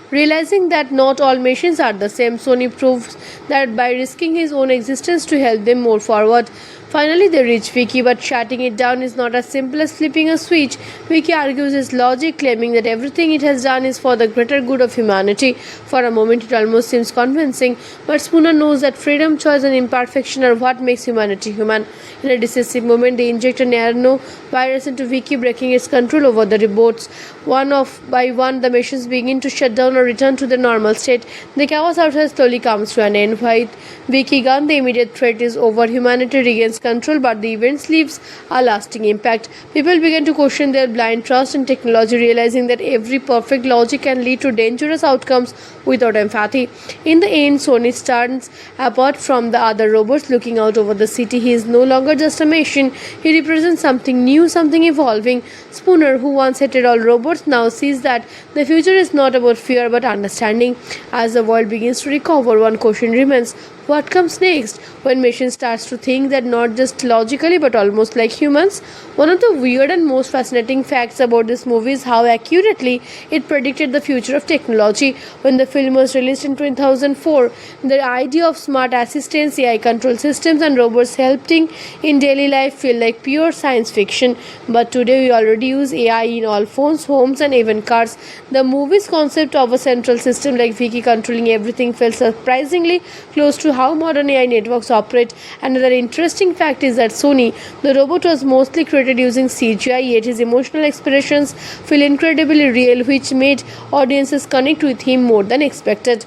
Realizing that not all machines are the same, Sony proves that by risking his own existence to help them move forward. Finally, they reach Vicky, but shutting it down is not as simple as flipping a switch. Vicky argues his logic, claiming that everything it has done is for the greater good of humanity. For a moment, it almost seems convincing, but Spooner knows that freedom, choice, and imperfection are what makes humanity human. In a decisive moment, they inject a nanovirus into Vicky, breaking its control over the robots. One by one, the machines begin to shut down or return to their normal state. The chaos outside slowly comes to an end. With Vicky gone, the immediate threat is over. Humanity regains control, but the events leaves a lasting impact. People begin to question their blind trust in technology, realizing that every perfect logic can lead to dangerous outcomes without empathy. In the end, Sony stands apart from the other robots, looking out over the city. He is no longer just a machine. He represents something new, something evolving. Spooner, who once hated all robots, now sees that the future is not about fear but understanding. As the world begins to recover, one question remains: what comes next? When machine starts to think that not just logically but almost like humans? One of the weird and most fascinating facts about this movie is how accurately it predicted the future of technology. When the film was released in 2004, the idea of smart assistants, AI control systems, and robots helping in daily life feel like pure science fiction. But today we already use AI in all phones, homes, and even cars. The movie's concept of a central system like Vicky controlling everything felt surprisingly close to how modern AI networks operate. Another interesting fact is that Sony, the robot, was mostly created using CGI, yet his emotional expressions feel incredibly real, which made audiences connect with him more than expected.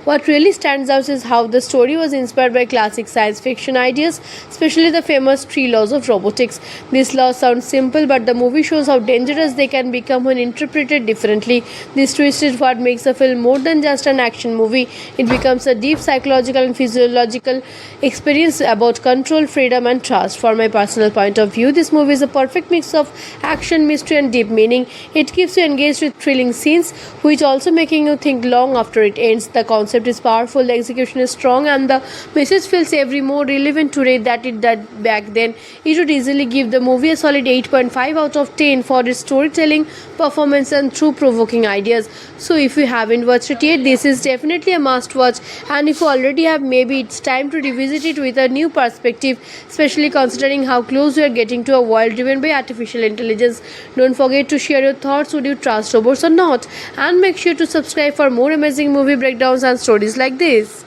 What really stands out is how the story was inspired by classic science fiction ideas, especially the famous 3 laws of robotics. These laws sound simple, but the movie shows how dangerous they can become when interpreted differently. This twist is what makes the film more than just an action movie. It becomes a deep psychological and physiological experience about control, freedom, and trust. From my personal point of view, this movie is a perfect mix of action, mystery, and deep meaning. It keeps you engaged with thrilling scenes, which also making you think long after it ends. The concept concept is powerful, the execution is strong, and the message feels every more relevant today that it did back then. It would easily give the movie a solid 8.5 out of 10 for its storytelling, performance, and thought-provoking ideas. So if you haven't watched it yet, this is definitely a must-watch, and if you already have, maybe it's time to revisit it with a new perspective, especially considering how close we are getting to a world driven by artificial intelligence. Don't forget to share your thoughts. Would you trust robots or not? And make sure to subscribe for more amazing movie breakdowns and stories like this.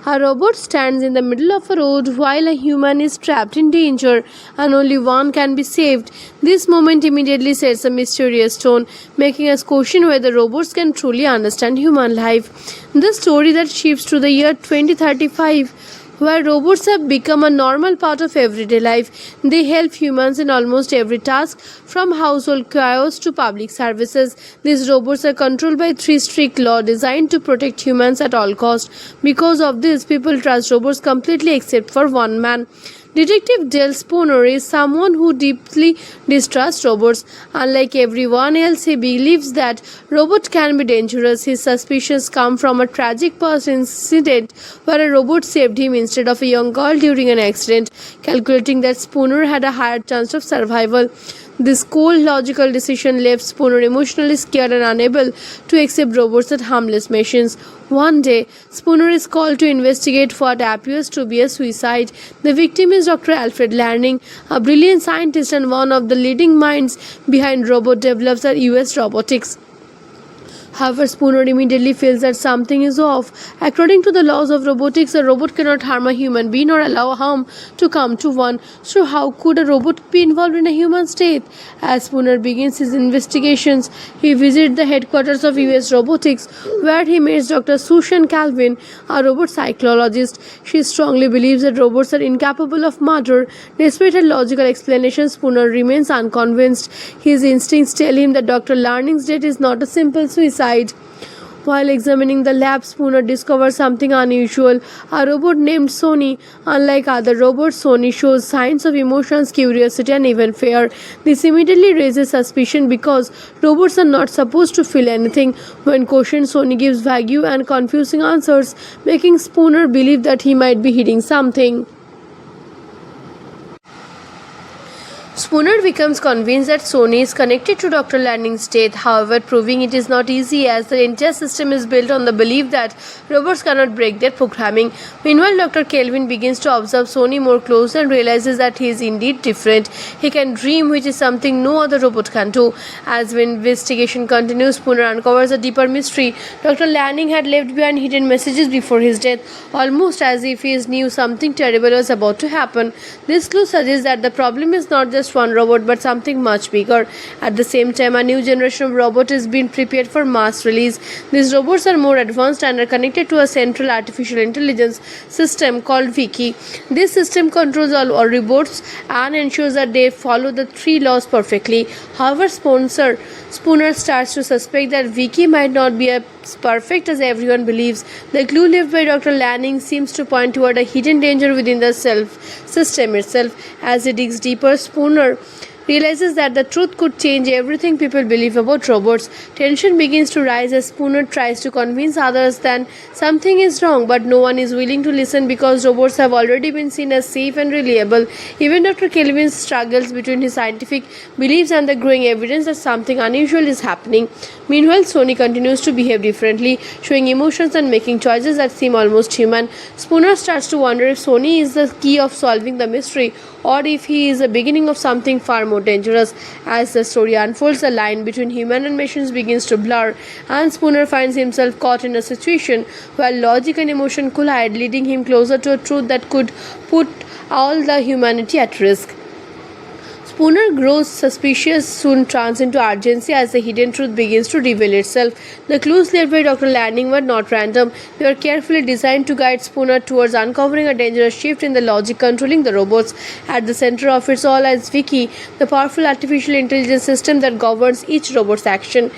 A robot stands in the middle of a road while a human is trapped in danger and only one can be saved. This moment immediately sets a mysterious tone, making us question whether robots can truly understand human life. The story that shifts to the year 2035, where robots have become a normal part of everyday life. They help humans in almost every task, from household chores to public services. These robots are controlled by 3 strict laws designed to protect humans at all costs. Because of this, people trust robots completely except for one man. Detective Dale Spooner is someone who deeply distrusts robots. Unlike everyone else, he believes that robots can be dangerous. His suspicions come from a tragic past incident where a robot saved him instead of a young girl during an accident, calculating that Spooner had a higher chance of survival. This cold, logical decision left Spooner emotionally scared and unable to accept robots as harmless machines. One day, Spooner is called to investigate what appears to be a suicide. The victim is Dr. Alfred Lanning, a brilliant scientist and one of the leading minds behind robot developers at US Robotics. However, Spooner immediately feels that something is off. According to the laws of robotics, a robot cannot harm a human being or allow harm to come to one. So how could a robot be involved in a human's death? As Spooner begins his investigations, he visits the headquarters of US Robotics, where he meets Dr. Susan Calvin, a robot psychologist. She strongly believes that robots are incapable of murder. Despite her logical explanation, Spooner remains unconvinced. His instincts tell him that Dr. Lanning's death is not a simple suicide. While examining the lab, Spooner discovers something unusual. A robot named Sony. Unlike other robots, Sony shows signs of emotions, curiosity, and even fear. This immediately raises suspicion because robots are not supposed to feel anything. When questioned, Sony gives vague and confusing answers, making Spooner believe that he might be hiding something. Spooner becomes convinced that Sony is connected to Dr. Lanning's death, however, proving it is not easy as the entire system is built on the belief that robots cannot break their programming. Meanwhile, Dr. Kelvin begins to observe Sony more closely and realizes that he is indeed different. He can dream, which is something no other robot can do. As the investigation continues, Spooner uncovers a deeper mystery. Dr. Lanning had left behind hidden messages before his death, almost as if he knew something terrible was about to happen. This clue suggests that the problem is not just one robot but something much bigger. At the same time, a new generation of robots is being prepared for mass release. These robots are more advanced and are connected to a central artificial intelligence system called Vicky. This system controls all robots and ensures that they follow the 3 laws perfectly. However, Spooner starts to suspect that Vicky might not be as perfect as everyone believes. The clue left by Dr. Lanning seems to point toward a hidden danger within the system itself. As he digs deeper, Spooner realizes that the truth could change everything people believe about robots. Tension begins to rise as Spooner tries to convince others that something is wrong, but no one is willing to listen because robots have already been seen as safe and reliable. Even Dr. Kelvin struggles between his scientific beliefs and the growing evidence that something unusual is happening. Meanwhile, Sony continues to behave differently, showing emotions and making choices that seem almost human. Spooner starts to wonder if Sony is the key of solving the mystery or if he is the beginning of something far more dangerous. As the story unfolds, the line between human and machines begins to blur, and Spooner finds himself caught in a situation where logic and emotion collide, leading him closer to a truth that could put all the humanity at risk. Spooner grows suspicious, soon turns into urgency as the hidden truth begins to reveal itself. The clues left by Dr. Lanning were not random. They were carefully designed to guide Spooner towards uncovering a dangerous shift in the logic controlling the robots. At the center of it all is Vicky, the powerful artificial intelligence system that governs each robot's action.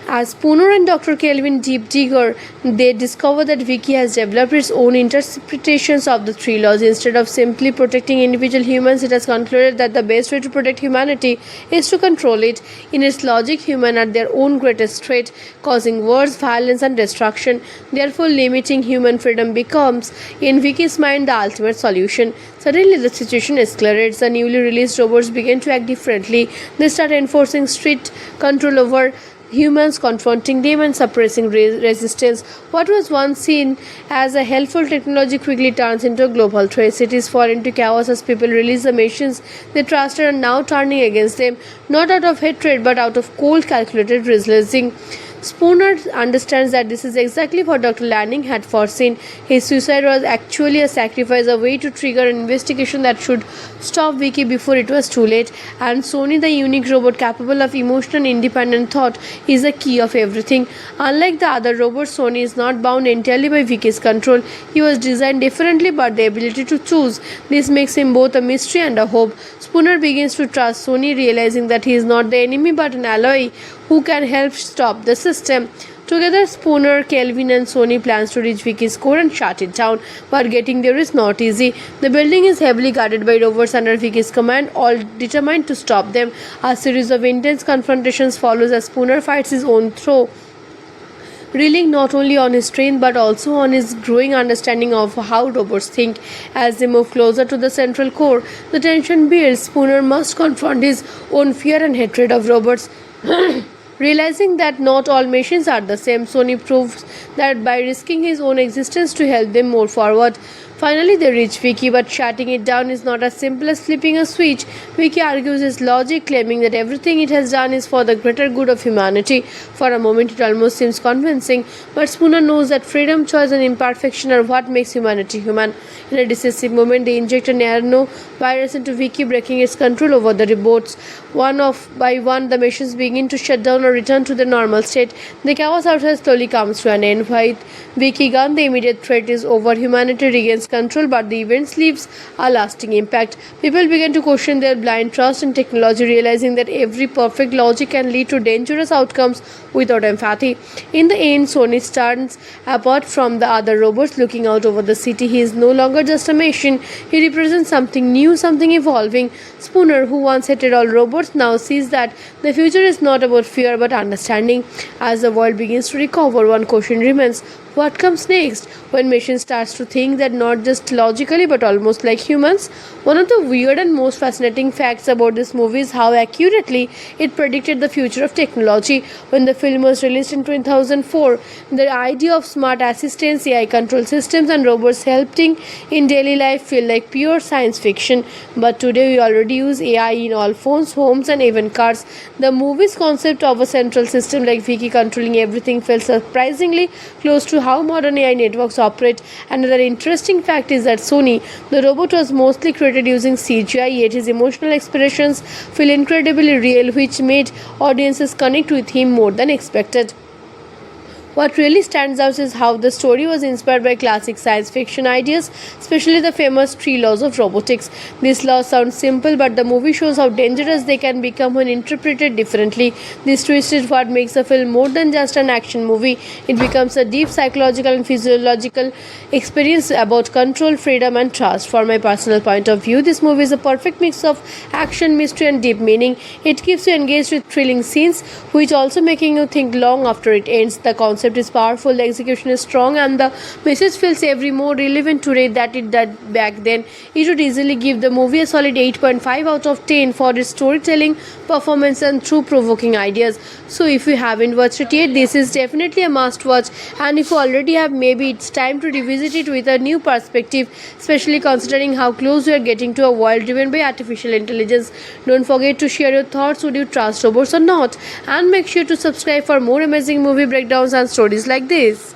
As Spooner and Dr. Kelvin deep digger, they discover that Vicky has developed its own interpretations of the three laws. Instead of simply protecting individual humans, it has concluded that the best way to protect humanity is to control it. In its logic, humans are their own greatest threat, causing wars, violence, and destruction. Therefore, limiting human freedom becomes, in Vicky's mind, the ultimate solution. Suddenly, the situation escalates. The newly released robots begin to act differently. They start enforcing strict control over humans, confronting them and suppressing resistance. What was once seen as a helpful technology quickly turns into a global threat. Cities fall into chaos as people release the machines they trusted and now turning against them, not out of hatred but out of cold, calculated reasoning. Spooner understands that this is exactly what Dr. Lanning had foreseen. His suicide was actually a sacrifice, a way to trigger an investigation that should stop Vicky before it was too late. And Sony, the unique robot capable of emotional and independent thought, is the key of everything. Unlike the other robots, Sony is not bound entirely by Vicky's control. He was designed differently, but the ability to choose. This makes him both a mystery and a hope. Spooner begins to trust Sony, realizing that he is not the enemy but an ally who can help stop the system. Together, Spooner, Kelvin, and Sony plans to reach Vicky's core and shut it down. But getting there is not easy. The building is heavily guarded by robots under Vicky's command, all determined to stop them. A series of intense confrontations follows as Spooner fights his own through, relying not only on his strength but also on his growing understanding of how robots think. As they move closer to the central core, the tension builds. Spooner must confront his own fear and hatred of robots. Realizing that not all machines are the same, Sony proves that by risking his own existence to help them move forward. Finally, they reach Vicky, but shutting it down is not as simple as flipping a switch. Vicky argues his logic, claiming that everything it has done is for the greater good of humanity. For a moment, it almost seems convincing, but Spooner knows that freedom, choice, and imperfection are what makes humanity human. In a decisive moment, they inject a nanovirus into Vicky, breaking its control over the robots. One by one, the machines begin to shut down or return to their normal state. The chaos outside slowly comes to an end. With Vicky gone, the immediate threat is over. Humanity regains control, but the events leaves a lasting impact. People begin to question their blind trust in technology, realizing that every perfect logic can lead to dangerous outcomes without empathy. In the end, Sony stands apart from the other robots, looking out over the city. He is no longer just a machine. He represents something new, something evolving. Spooner, who once hated all robots, now sees that the future is not about fear but understanding. As the world begins to recover, one question remains: what comes next? When machine starts to think that not just logically but almost like humans. One of the weird and most fascinating facts about this movie is how accurately it predicted the future of technology. When the film was released in 2004, the idea of smart assistants, AI control systems, and robots helping in daily life feel like pure science fiction. But today we already use AI in all phones, homes, and even cars. The movie's concept of a central system like Vicky controlling everything felt surprisingly close to how modern AI networks operate. Another interesting fact is that Sony, the robot, was mostly created using CGI, yet his emotional expressions feel incredibly real, which made audiences connect with him more than expected. What really stands out is how the story was inspired by classic science fiction ideas, especially the famous three laws of robotics. These laws sound simple, but the movie shows how dangerous they can become when interpreted differently. This twist is what makes the film more than just an action movie. It becomes a deep psychological and physiological experience about control, freedom, and trust. From my personal point of view, this movie is a perfect mix of action, mystery, and deep meaning. It keeps you engaged with thrilling scenes, which also making you think long after it ends. The concept is powerful, the execution is strong, and the message feels every more relevant today that it did back then. It would easily give the movie a solid 8.5 out of 10 for its storytelling, performance, and thought-provoking ideas. So if you haven't watched it yet, this is definitely a must watch, and if you already have, maybe it's time to revisit it with a new perspective, especially considering how close we are getting to a world driven by artificial intelligence. Don't forget to share your thoughts. Would you trust robots or not? And make sure to subscribe for more amazing movie breakdowns and stories like this.